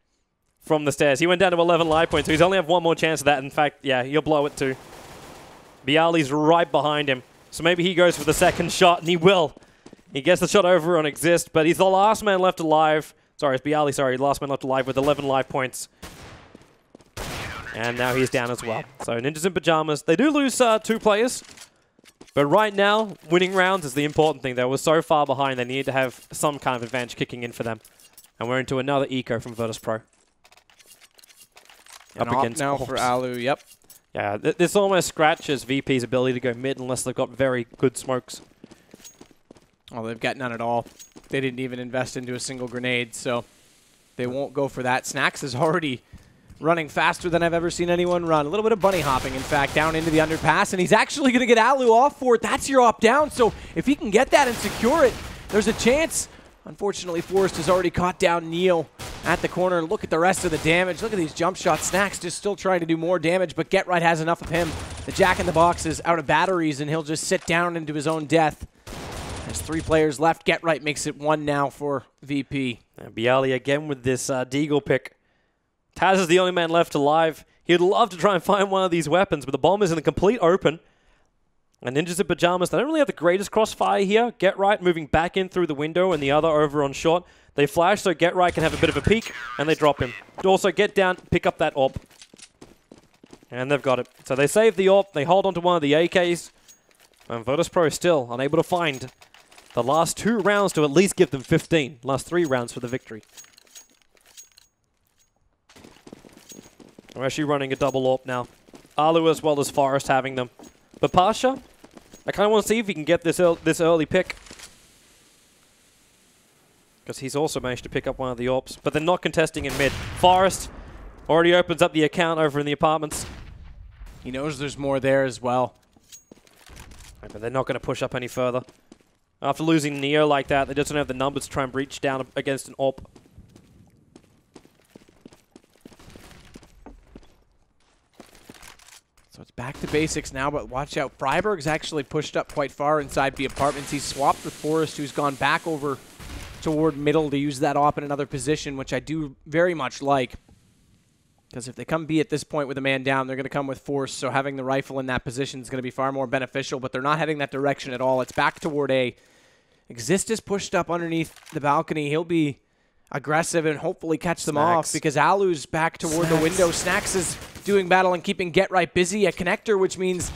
from the stairs. He went down to 11 live points, so he's only have 1 more chance of that. In fact, yeah, he'll blow it too. Bialy's right behind him, so maybe he goes for the second shot, and he will. He gets the shot over on Exist, but he's the last man left alive. Sorry, it's Bialy, sorry, last man left alive with 11 live points. And now he's down as well. So Ninjas in Pajamas, they do lose 2 players. But right now, winning rounds is the important thing. They were so far behind, they need to have some kind of advantage kicking in for them. And we're into another eco from Virtus.pro. Up against now for Alu, yep. Yeah, this almost scratches VP's ability to go mid unless they've got very good smokes. Well, they've got none at all. They didn't even invest into a single grenade, so they won't go for that. Snacks is already running faster than I've ever seen anyone run. A little bit of bunny hopping, in fact, down into the underpass, and he's actually going to get Alu off for it. That's your op down, so if he can get that and secure it, there's a chance. Unfortunately, Forrest has already caught down Neo at the corner. Look at the rest of the damage. Look at these jump shots. Snacks just still trying to do more damage, but Get Right has enough of him. The Jack in the Box is out of batteries, and he'll just sit down into his own death. There's 3 players left. Get Right makes it 1 now for VP. And Bialy again with this deagle pick. Taz is the only man left alive. He'd love to try and find one of these weapons, but the bomb is in the complete open. And Ninjas in Pajamas, they don't really have the greatest crossfire here. Get Right moving back in through the window and the other over on short. They flash so Get Right can have a bit of a peek, and they drop him. Also get down, pick up that AWP. And they've got it. So they save the AWP, they hold onto one of the AKs. And Virtus.pro still unable to find the last 2 rounds to at least give them 15. Last 3 rounds for the victory. We're actually running a double AWP now. Alu as well as Forrest having them. But Pasha, I kind of want to see if he can get this early pick. Because he's also managed to pick up one of the AWPs. But they're not contesting in mid. Forrest already opens up the account over in the apartments. He knows there's more there as well. Right, but they're not going to push up any further. After losing Neo like that, they just don't have the numbers to try and breach down against an AWP. So it's back to basics now, but watch out. Freiburg's actually pushed up quite far inside the apartments. He's swapped with Forrest, who's gone back over toward middle to use that AWP in another position, which I do very much like. Because if they come B at this point with a man down, they're going to come with force, so having the rifle in that position is going to be far more beneficial, but they're not heading that direction at all. It's back toward A. Exist is pushed up underneath the balcony. He'll be aggressive and hopefully catch them off because Alu's back toward the window. Snacks is doing battle and keeping Get Right busy at connector, which means,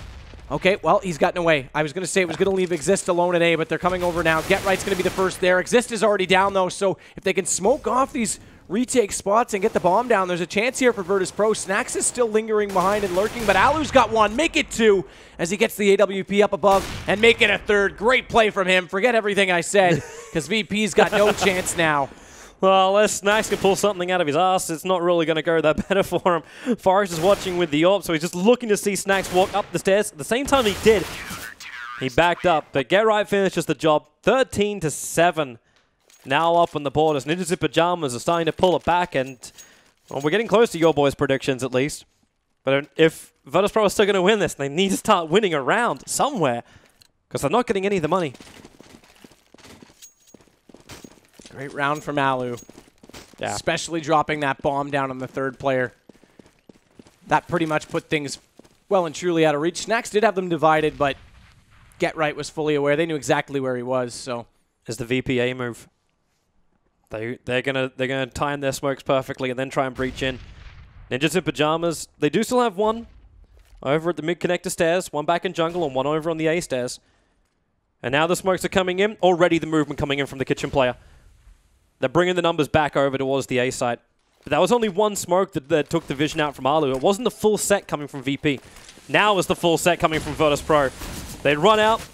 okay, well, he's gotten away. I was going to say it was going to leave Exist alone at A, but they're coming over now. Get Right's going to be the first there. Exist is already down, though, so if they can smoke off these retake spots and get the bomb down, there's a chance here for Virtus.pro. Snacks is still lingering behind and lurking, but Alu's got one. Make it two as he gets the AWP up above and make it a third. Great play from him. Forget everything I said because VP's got no chance now. Well, unless Snacks can pull something out of his ass, it's not really going to go that better for him. Forrest is watching with the AWP, so he's just looking to see Snacks walk up the stairs. At the same time he did, he backed up, but Get Right finishes the job. 13-7 now up on the board as Ninjas in Pajamas are starting to pull it back, and well, we're getting close to your boys' predictions at least. But if Virtus.pro are still going to win this, they need to start winning a round somewhere because they're not getting any of the money. Great round from Alu. Yeah. Especially dropping that bomb down on the third player. That pretty much put things well and truly out of reach. Snacks did have them divided, but Get Right was fully aware. They knew exactly where he was, so. Is the VPA move. They're gonna time their smokes perfectly and then try and breach in. Ninjas in Pajamas, they do still have one over at the mid connector stairs, one back in jungle and one over on the A stairs. And now the smokes are coming in. Already the movement coming in from the kitchen player. They're bringing the numbers back over towards the A site. But that was only one smoke that took the vision out from Alu. It wasn't the full set coming from VP. Now is the full set coming from Virtus.pro. They run out.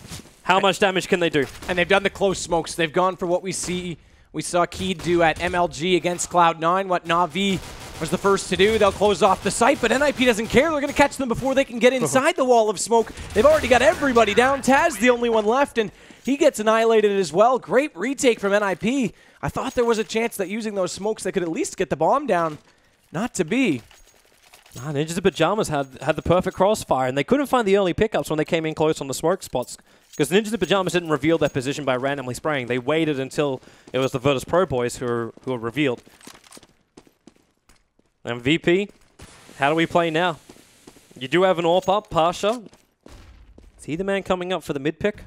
How much damage can they do? And they've done the close smokes. They've gone for what we saw Keed do at MLG against Cloud9, what Na'Vi was the first to do. They'll close off the site, but NiP doesn't care. They're going to catch them before they can get inside the wall of smoke. They've already got everybody down. Taz the only one left, and he gets annihilated as well. Great retake from NiP. I thought there was a chance that using those smokes they could at least get the bomb down. Not to be. Ninjas in Pajamas had the perfect crossfire, and they couldn't find the early pickups when they came in close on the smoke spots. Because Ninjas in Pajamas didn't reveal their position by randomly spraying. They waited until it was the Virtus.pro boys who were revealed. And VP, how do we play now? You do have an AWP up, Pasha. Is he the man coming up for the mid pick?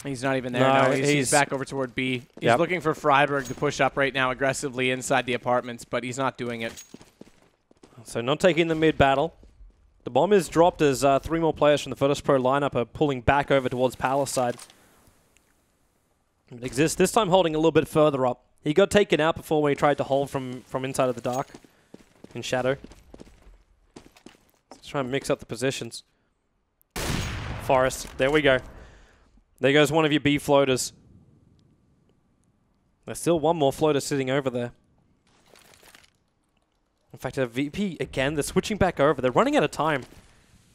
He's not even there. No, he's back over toward B. He's looking for Freiburg to push up right now aggressively inside the apartments, but he's not doing it. So not taking the mid battle. The bomb is dropped as 3 more players from the Virtus.pro lineup are pulling back over towards Palace side. Exist this time holding a little bit further up. He got taken out before when he tried to hold from inside of the dark in shadow. Let's try and mix up the positions. Forest, there we go. There goes one of your B floaters. There's still one more floater sitting over there. In fact, a VP, again, they're switching back over. They're running out of time.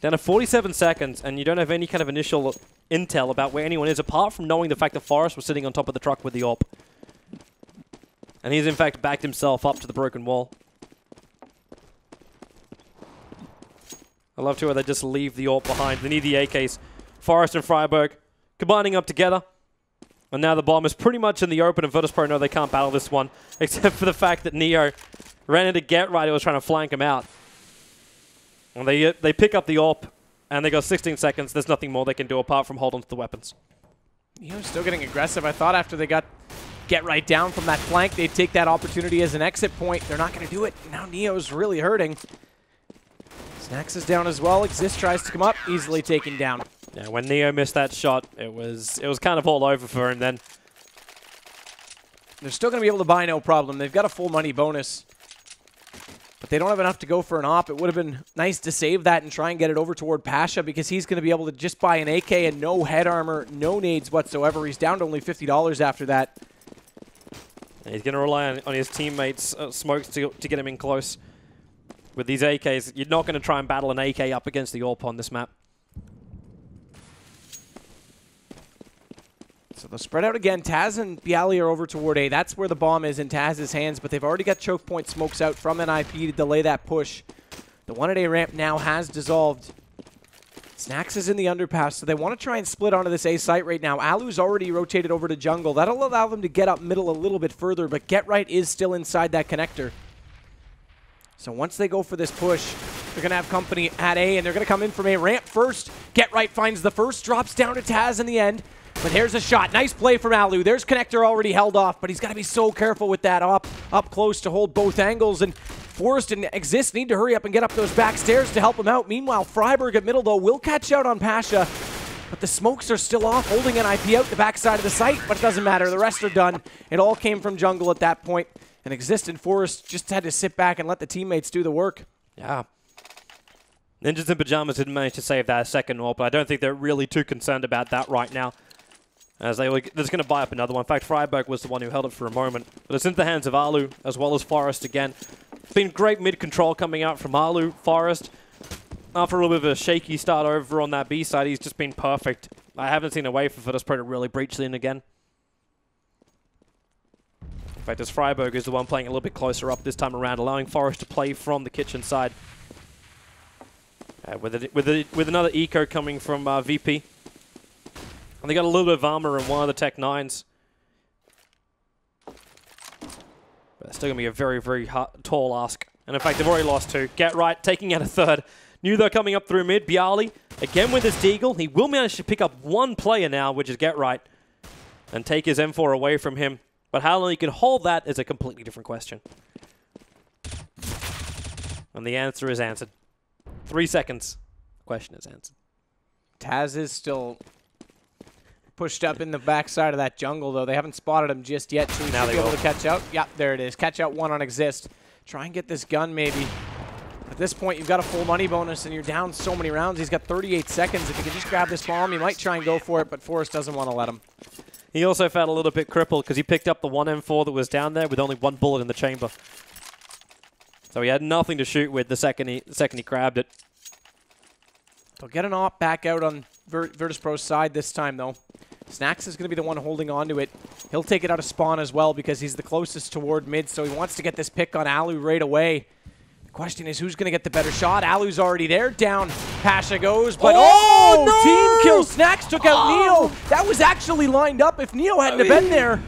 Down to 47 seconds, and you don't have any kind of initial intel about where anyone is, apart from knowing the fact that Forrest was sitting on top of the truck with the AWP. And he's, in fact, backed himself up to the broken wall. I love to how they just leave the AWP behind. They need the AKs. Forrest and Freiburg combining up together. And now the bomb is pretty much in the open, and Virtus.pro know they can't battle this one, except for the fact that Neo ran into Get Right, who was trying to flank him out. And they pick up the AWP, and they got 16 seconds. There's nothing more they can do apart from hold on to the weapons. Neo's still getting aggressive. I thought after they got Get Right down from that flank, they'd take that opportunity as an exit point. They're not going to do it. Now Neo's really hurting. Snacks is down as well. Exist tries to come up, easily taken down. Yeah, when Neo missed that shot, it was kind of all over for him then. They're still going to be able to buy no problem. They've got a full money bonus. But they don't have enough to go for an AWP. It would have been nice to save that and try and get it over toward Pasha because he's going to be able to just buy an AK and no head armor, no nades whatsoever. He's down to only $50 after that. He's going to rely on his teammates' smokes to get him in close. With these AKs, you're not going to try and battle an AK up against the AWP on this map. So they'll spread out again. Taz and Bialy are over toward A. That's where the bomb is in Taz's hands, but they've already got choke point smokes out from NiP to delay that push. The one at A ramp now has dissolved. Snacks is in the underpass, so they want to try and split onto this A site right now. Alu's already rotated over to jungle. That'll allow them to get up middle a little bit further, but Get Right is still inside that connector. So once they go for this push, They're going to have company at A, and they're going to come in from A ramp first. Get Right finds the first, drops down to Taz in the end. But here's a shot. Nice play from Alu. There's Connector already held off, but he's got to be so careful with that up close to hold both angles. And Forrest and Exist need to hurry up and get up those back stairs to help him out. Meanwhile, Freiburg at middle, though, will catch out on Pasha. But the smokes are still off, holding NiP out the backside of the site, but it doesn't matter. The rest are done. It all came from jungle at that point. And Exist and Forrest just had to sit back and let the teammates do the work. Yeah. Ninjas in Pajamas didn't manage to save that second AWP, but I don't think they're really too concerned about that right now, as they're just going to buy up another one. In fact, Freiburg was the one who held it for a moment. But it's in the hands of Alu, as well as Forrest again. It's been great mid-control coming out from Alu. Forrest, after a little bit of a shaky start over on that B side, he's just been perfect. I haven't seen a way for Virtus.pro to really breach in again. In fact, as Freiburg is the one playing a little bit closer up this time around, allowing Forrest to play from the kitchen side. With another eco coming from VP. And they got a little bit of armor in one of the Tech 9s. But it's still going to be a very, very tall ask. And in fact, they've already lost 2. Get Right, taking out a 3rd. Knew they're coming up through mid. Bialy, again with his Deagle. He will manage to pick up one player now, which is Get Right, and take his M4 away from him. But how long he can hold that is a completely different question. And the answer is answered. 3 seconds. Question is answered. Taz is still pushed up in the backside of that jungle, though. They haven't spotted him just yet, so he should be able to catch out. Yeah, there it is. Catch out one on Exist. Try and get this gun, maybe. At this point, you've got a full money bonus, and you're down so many rounds. He's got 38 seconds. If he can just grab this bomb, he might try and go for it, but Forrest doesn't want to let him. He also felt a little bit crippled because he picked up the 1 M4 that was down there with only 1 bullet in the chamber. So he had nothing to shoot with the second he grabbed it. They'll get an op back out on Virtus.pro's side this time, though. Snacks is going to be the one holding on to it. He'll take it out of spawn as well because he's the closest toward mid, so he wants to get this pick on Alu right away. The question is, who's going to get the better shot? Alu's already there. Down Pasha goes, but no! Team kill. Snacks took out Neo. That was actually lined up. If Neo hadn't have been there,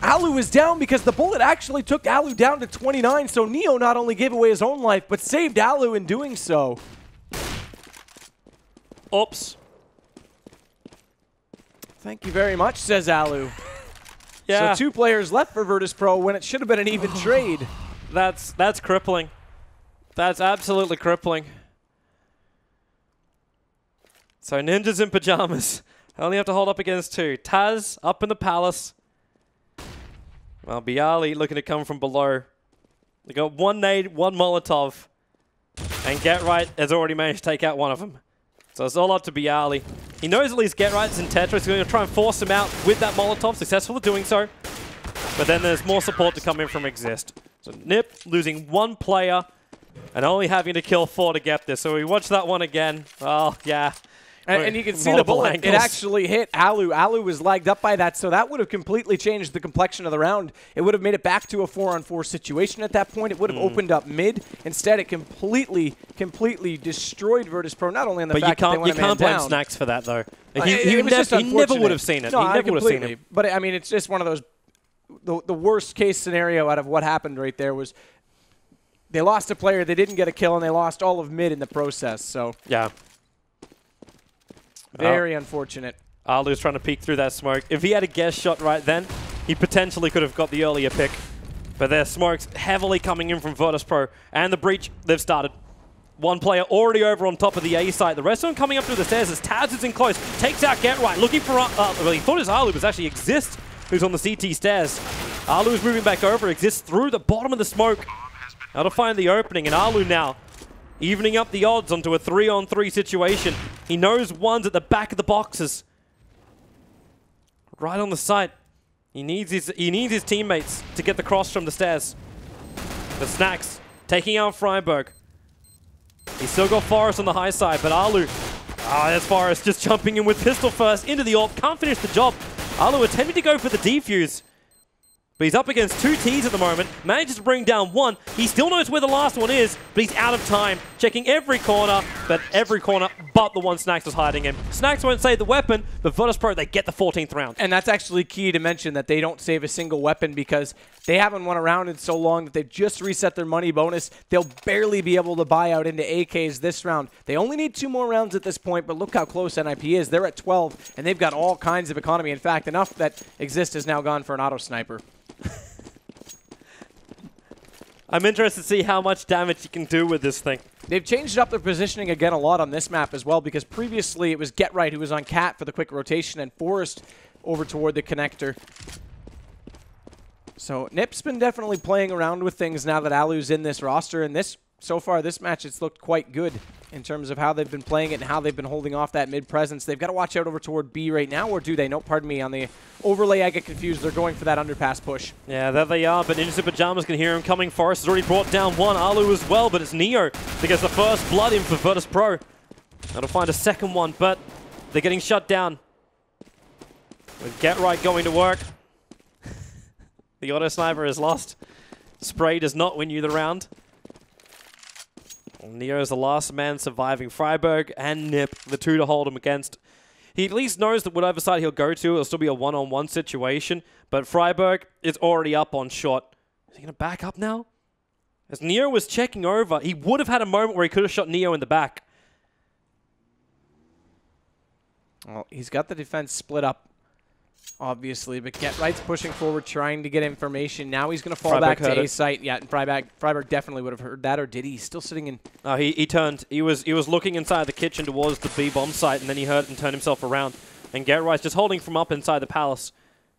Alu is down because the bullet actually took Alu down to 29, so Neo not only gave away his own life, but saved Alu in doing so. Oops. Thank you very much, says Alu. Yeah. So 2 players left for Virtus.pro when it should have been an even trade. That's crippling. That's absolutely crippling. So Ninjas in Pajamas only have to hold up against 2. Taz up in the palace. Well, Bialy looking to come from below. They got 1 nade, 1 Molotov. And Get Right has already managed to take out one of them. So it's all up to Bialy. He knows at least Get Right's in Tetris. He's going to try and force him out with that Molotov. Successful at doing so. But then there's more support to come in from Exist. So NiP losing 1 player and only having to kill 4 to get this. So we watch that one again. Oh, yeah. And you can see the bullet. Angles. It actually hit Alu. Alu was lagged up by that, so that would have completely changed the complexion of the round. It would have made it back to a 4-on-4 situation at that point. It would have opened up mid. Instead, it completely destroyed Virtus.pro, not only on the fact that they went you can't blame Snacks for that, though. He never would have seen it. No, he never would have seen it. But, I mean, it's just one of those... The worst case scenario out of what happened right there was they lost a player, they didn't get a kill, and they lost all of mid in the process. So yeah. Very unfortunate. Alu's trying to peek through that smoke. If he had a guess shot right then, he potentially could have got the earlier pick. But their smoke's heavily coming in from Virtus.pro. And the breach, they've started. 1 player already over on top of the A site. The rest of them coming up through the stairs as Taz is in close. Takes out Get Right, looking for... well, he thought his Alu was actually Exist, who's on the CT stairs. Alu is moving back over. Exist through the bottom of the smoke. Now to find the opening. And Alu now evening up the odds onto a 3-on-3 situation. He knows one's at the back of the boxes. Right on the site. He needs his teammates to get the cross from the stairs. The Snacks taking out Freiburg. He's still got Forrest on the high side, but Alu... there's Forrest just jumping in with pistol first into the AWP. Can't finish the job. Alu attempting to go for the defuse. But he's up against 2 Ts at the moment, manages to bring down 1. He still knows where the last one is, but he's out of time. Checking every corner but the one Snax was hiding in. Snax won't save the weapon, but Virtus.pro, they get the 14th round. And that's actually key to mention, that they don't save a single weapon because they haven't won a round in so long that they've just reset their money bonus. They'll barely be able to buy out into AKs this round. They only need 2 more rounds at this point, but look how close NiP is. They're at 12, and they've got all kinds of economy. In fact, enough that Exist has now gone for an auto sniper. I'm interested to see how much damage you can do with this thing. They've changed up their positioning again a lot on this map as well, because previously it was Get Right who was on Cat for the quick rotation and Forest over toward the connector. So NiP's been definitely playing around with things now that Alu's in this roster, and so far this match it's looked quite good in terms of how they've been playing it and how they've been holding off that mid presence. They've got to watch out over toward B right now, or do they? No, pardon me, on the overlay I get confused. They're going for that underpass push. Yeah, there they are, but Ninjas in Pajamas can hear him coming. Forest has already brought down 1, Alu as well, but it's Neo that gets the first blood in for Virtus.pro. Now to find a second one, but they're getting shut down. With Get Right going to work. The auto sniper is lost. Spray does not win you the round. Neo is the last man surviving. Freiburg and NiP, the 2 to hold him against. He at least knows that whatever side he'll go to, it'll still be a one-on-one situation. But Freiburg is already up on shot. Is he going to back up now? As Neo was checking over, he would have had a moment where he could have shot Neo in the back. Well, he's got the defense split up, obviously, but Get Right's pushing forward, trying to get information. Now he's going to fall Freiburg back to heard A it. site. Yeah, and Freiburg definitely would have heard that, or did he? He's still sitting in... He turned. He was looking inside the kitchen towards the B bomb site, and then he heard it and turned himself around. And Get Right's just holding from up inside the palace.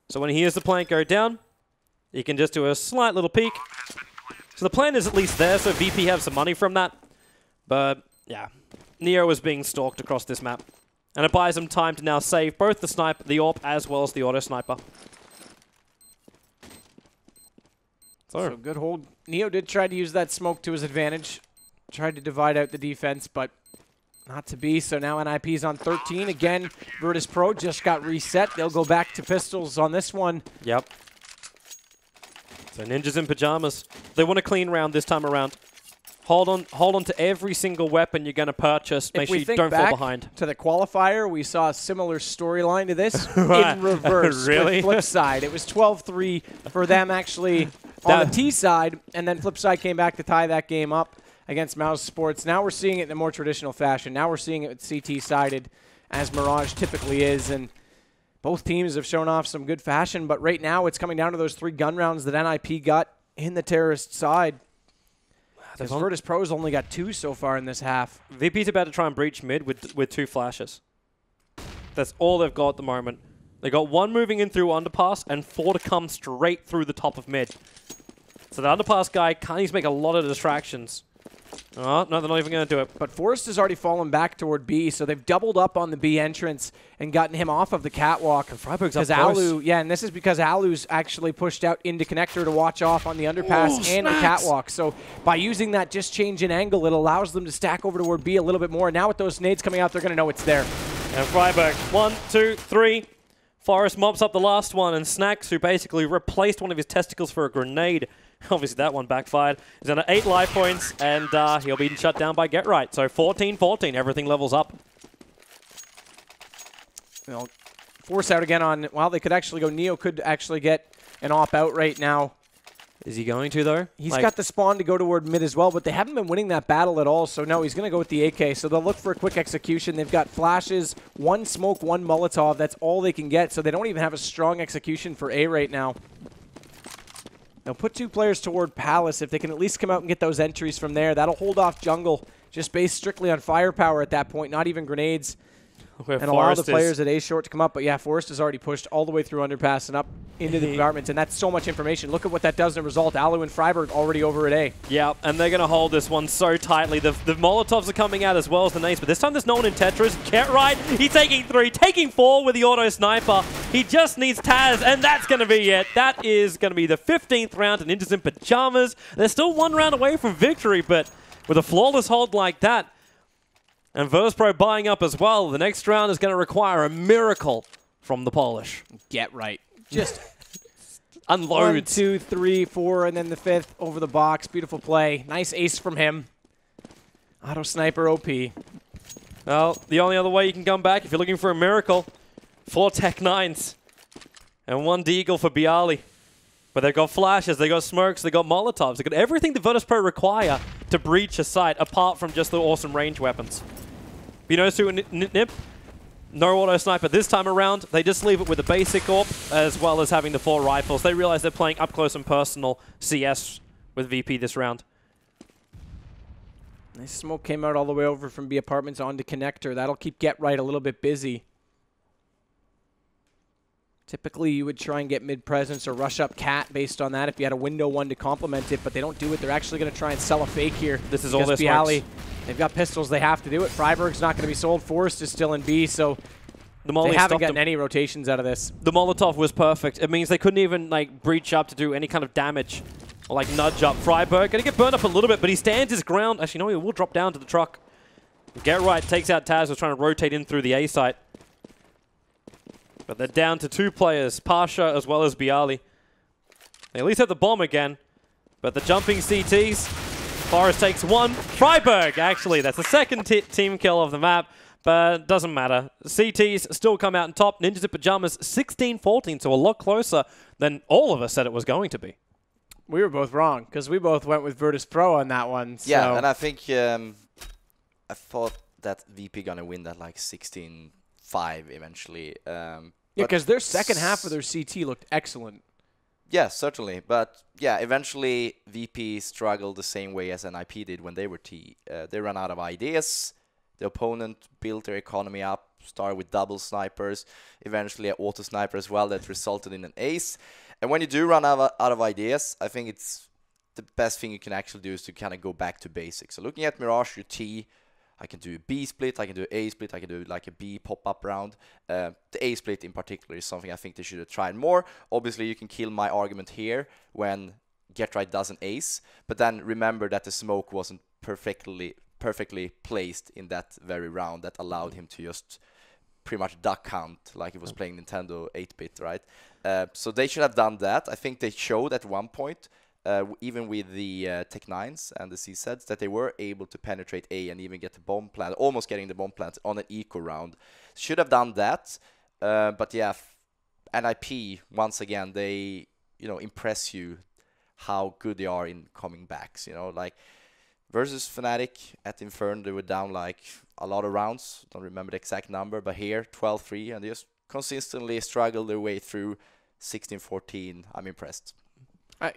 So when he hears the plank go down, he can just do a slight little peek. So the plan is at least there, so VP have some money from that. But yeah, Neo is being stalked across this map. And it buys him time to now save both the sniper, the AWP, as well as the auto sniper. So good hold. Neo did try to use that smoke to his advantage. Tried to divide out the defense, but not to be. So now NiP's on 13. Again, Virtus.pro just got reset. They'll go back to pistols on this one. Yep. So Ninjas in Pajamas. They want a clean round this time around. Hold on to every single weapon you're going to purchase. Make sure you don't fall behind. To the qualifier, we saw a similar storyline to this Right. in reverse. Really? With Flip side. It was 12-3 for them actually on the T side, and then Flip side came back to tie that game up against Mouse Sports. Now we're seeing it in a more traditional fashion. Now we're seeing it with CT sided, as Mirage typically is, and both teams have shown off some good fashion, but right now it's coming down to those 3 gun rounds that NiP got in the terrorist side. Because Virtus.pro's only got 2 so far in this half. VP's about to try and breach mid with 2 flashes. That's all they've got at the moment. They got 1 moving in through underpass and 4 to come straight through the top of mid. So the underpass guy needs to make a lot of distractions. Oh, no, they're not even going to do it. But Forrest has already fallen back toward B, so they've doubled up on the B entrance and gotten him off of the catwalk. And Freiburg's up Alu, yeah, and this is because Alu's actually pushed out into connector to watch off on the underpass and the catwalk. So by using that just change in angle, it allows them to stack over toward B a little bit more. And now with those nades coming out, they're going to know it's there. And Freiburg, 1, 2, 3. Forrest mops up the last one, and Snax, who basically replaced one of his testicles for a grenade. Obviously, that one backfired. He's under 8 life points, and he'll be shut down by Get Right. So 14-14, everything levels up. Well, force out again on, well, they could actually go, Neo could actually get an op out right now. Is he going to, though? He's got the spawn to go toward mid as well, but they haven't been winning that battle at all, so no, he's going to go with the AK. So they'll look for a quick execution. They've got flashes, 1 smoke, 1 Molotov. That's all they can get, so they don't even have a strong execution for A right now. They'll put 2 players toward Palace. If they can at least come out and get those entries from there, that'll hold off Jungle, just based strictly on firepower at that point, not even grenades. And allow the players at A short to come up. But yeah, Forrest has already pushed all the way through underpass and up into the compartments, and that's so much information. Look at what that does in the result. Alu and Freiburg already over at A. Yeah, and they're going to hold this one so tightly. The Molotovs are coming out as well as the nades, but this time there's no one in Tetris. Get Right, he's taking 3, taking 4 with the auto sniper. He just needs Taz, and that's going to be it. That is going to be the 15th round, and Ninjas in Pajamas. They're still 1 round away from victory, but with a flawless hold like that, and Virtus.pro buying up as well, the next round is going to require a miracle from the Polish. Get Right. Just Unloads. 1, 2, 3, 4, and then the 5th over the box. Beautiful play. Nice ace from him. Auto sniper OP. Well, the only other way you can come back if you're looking for a miracle, 4 Tech 9s and 1 Deagle for Bialy. But they've got flashes, they've got smokes, they've got Molotovs, they've got everything the Virtus.pro require to breach a site apart from just the awesome range weapons. Binosu and NiP, no auto sniper this time around. They just leave it with the basic AWP as well as having the 4 rifles. They realize they're playing up close and personal CS with VP this round. Nice smoke came out all the way over from B Apartments onto Connector. That'll keep Get Right a little bit busy. Typically, you would try and get mid-presence or rush up Cat based on that if you had a window one to complement it, but they don't do it. They're actually going to try and sell a fake here. This is all this Bialy, they've got pistols. They have to do it. Freiburg's not going to be sold. Forrest is still in B, so they haven't gotten any rotations out of this. The Molotov was perfect. It means they couldn't even like breach up to do any kind of damage or like nudge up. Freiburg going to get burned up a little bit, but he stands his ground. Actually, no, he will drop down to the truck. Get Right takes out Taz, who's trying to rotate in through the A site. But they're down to 2 players, Pasha as well as Bialy. They at least have the bomb again, but the jumping CTs, Forrest takes 1. Freiburg, actually, that's the second team kill of the map, but doesn't matter. CTs still come out on top. Ninjas in Pajamas 16-14, so a lot closer than all of us said it was going to be. We were both wrong, because we both went with Virtus.pro on that one. So. Yeah, and I think I thought that VP gonna win that like 16-5 eventually. Yeah, because their second half of their CT looked excellent. Yeah, certainly. But yeah, eventually VP struggled the same way as NiP did when they were T. They ran out of ideas. The opponent built their economy up, started with double snipers, eventually an auto sniper as well that resulted in an ace. And when you do run out of ideas, I think it's the best thing you can actually do is to kind of go back to basics. So looking at Mirage, your T, I can do a B split, I can do A split, I can do like a B pop-up round. The A split in particular is something I think they should have tried more. Obviously, you can kill my argument here when Get Right does an ace, but then remember that the smoke wasn't perfectly placed in that very round that allowed him to just pretty much duck hunt like he was playing Nintendo 8-bit, right? So they should have done that. I think they showed at one point, even with the Tech 9s and the CZs, that they were able to penetrate A and even get the bomb plant, almost getting the bomb plant on an eco round. Should have done that, but yeah, NiP, once again, they, impress you how good they are in coming backs, like versus Fnatic at Inferno, they were down like a lot of rounds, don't remember the exact number, but here 12-3, and they just consistently struggle their way through 16-14. I'm impressed.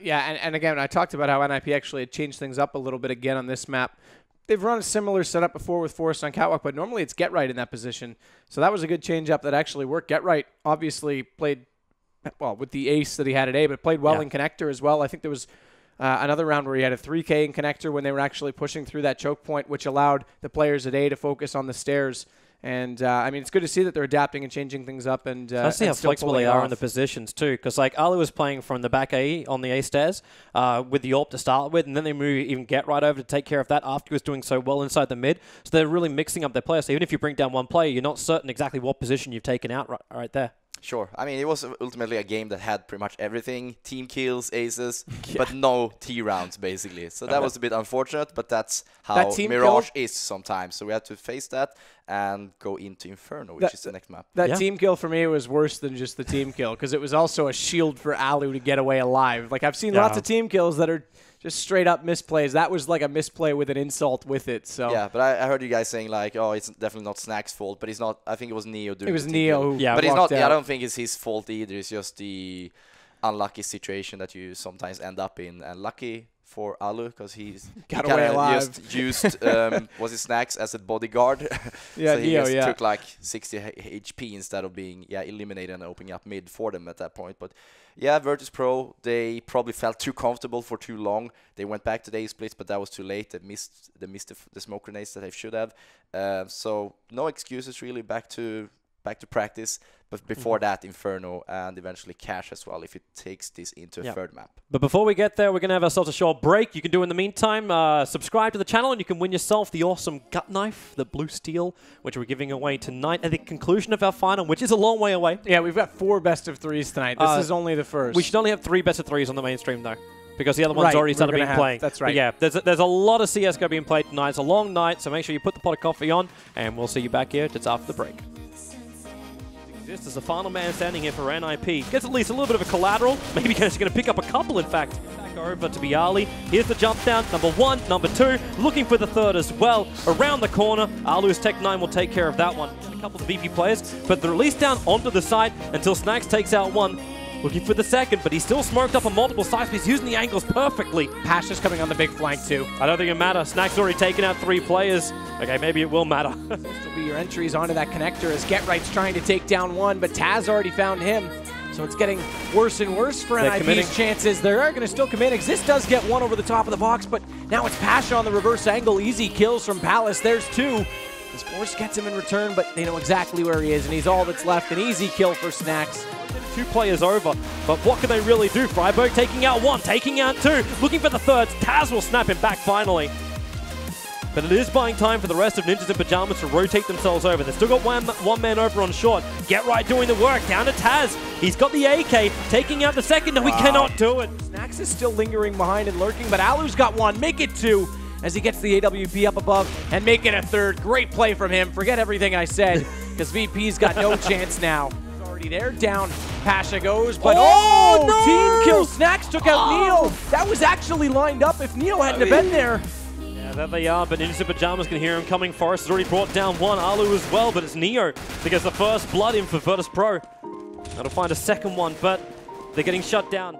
Yeah, and again, I talked about how NiP actually had changed things up a little bit again on this map. They've run a similar setup before with Forrest on Catwalk, but normally it's Get Right in that position. So that was a good change up that actually worked. Get Right obviously played, well, with the ace that he had at A, but played well in Connector as well. I think there was another round where he had a 3K in Connector when they were actually pushing through that choke point, which allowed the players at A to focus on the stairs. And, I mean, it's good to see that they're adapting and changing things up. And I see how flexible they are in the positions, too. Because, like, Ali was playing from the back A on the A stairs with the AWP to start with, and then they move even Get Right over to take care of that after he was doing so well inside the mid. So they're really mixing up their players. So even if you bring down one player, you're not certain exactly what position you've taken out right there. Sure. I mean, it was ultimately a game that had pretty much everything. Team kills, aces, but no T rounds, basically. So that was a bit unfortunate, but that's how Mirage is sometimes. So we had to face that and go into Inferno, which is the next map. That team kill for me was worse than just the team kill, because it was also a shield for Alu to get away alive. Like, I've seen lots of team kills that are just straight up misplays. That was like a misplay with an insult with it. So yeah, but I heard you guys saying like, oh, it's definitely not Snack's fault, but it's not. I think it was Neo doing it. It was Neo who but it's not. I don't think it's his fault either. It's just the unlucky situation that you sometimes end up in. And lucky for Alu, because he got away alive. Just used was his Snacks as a bodyguard. Yeah, so he Neo, just took like 60 HP instead of being eliminated and opening up mid for them at that point. But yeah, Virtus.pro, they probably felt too comfortable for too long. They went back to the A splits, but that was too late. They missed the smoke grenades that they should have. So no excuses really. Back to back to practice. But before that, Inferno and eventually Cash as well, if it takes this into a third map. But before we get there, we're going to have ourselves a short break. You can do in the meantime, subscribe to the channel and you can win yourself the awesome gut knife, the blue steel, which we're giving away tonight at the conclusion of our final, which is a long way away. Yeah, we've got 4 best of 3s tonight. This is only the first. We should only have 3 best of 3s on the mainstream, though, because the other ones already started being played. That's right. But yeah, there's a lot of CSGO being played tonight. It's a long night, so make sure you put the pot of coffee on, and we'll see you back here just after the break. This is the final man standing here for NiP. Gets at least a little bit of a collateral. Maybe he's going to pick up a couple, in fact. Back over to Bialy. Here's the jump down. Number 1, number 2. Looking for the third as well. Around the corner. Alu's Tech 9 will take care of that one. A couple of VP players, but they're released down onto the side until Snax takes out one. Looking for the second, but he's still smoked up on multiple sides, but he's using the angles perfectly. Pasha's coming on the big flank too. I don't think it matters. Snack's already taken out 3 players. Okay, maybe it will matter. This will be your entries onto that connector as GetRight's trying to take down one, but Taz already found him. So it's getting worse and worse for NiP's chances. They are going to still commit. Exist does get one over the top of the box, but now it's Pasha on the reverse angle. Easy kills from Palace. There's 2. His Force gets him in return, but they know exactly where he is, and he's all that's left. An easy kill for Snax. 2 players over, but what can they really do? Freiburg taking out 1, taking out 2, looking for the third. Taz will snap him back finally. But it is buying time for the rest of Ninjas in Pajamas to rotate themselves over. They've still got one man over on short. GetRight doing the work, down to Taz. He's got the AK, taking out the second. No, he cannot do it. Snax is still lingering behind and lurking, but Alu's got 1. Make it 2 as he gets the AWP up above and make it a third. Great play from him. Forget everything I said, because VP's got no chance now. There, down Pasha goes, but no! Team kill. Snax took out Neo. That was actually lined up if Neo hadn't been there. Yeah, there they are, but Ninjas in Pajamas can hear him coming. Forrest has already brought down 1, Alu as well, but it's Neo that gets the first blood in for Virtus.pro. That'll find a second one, but they're getting shut down.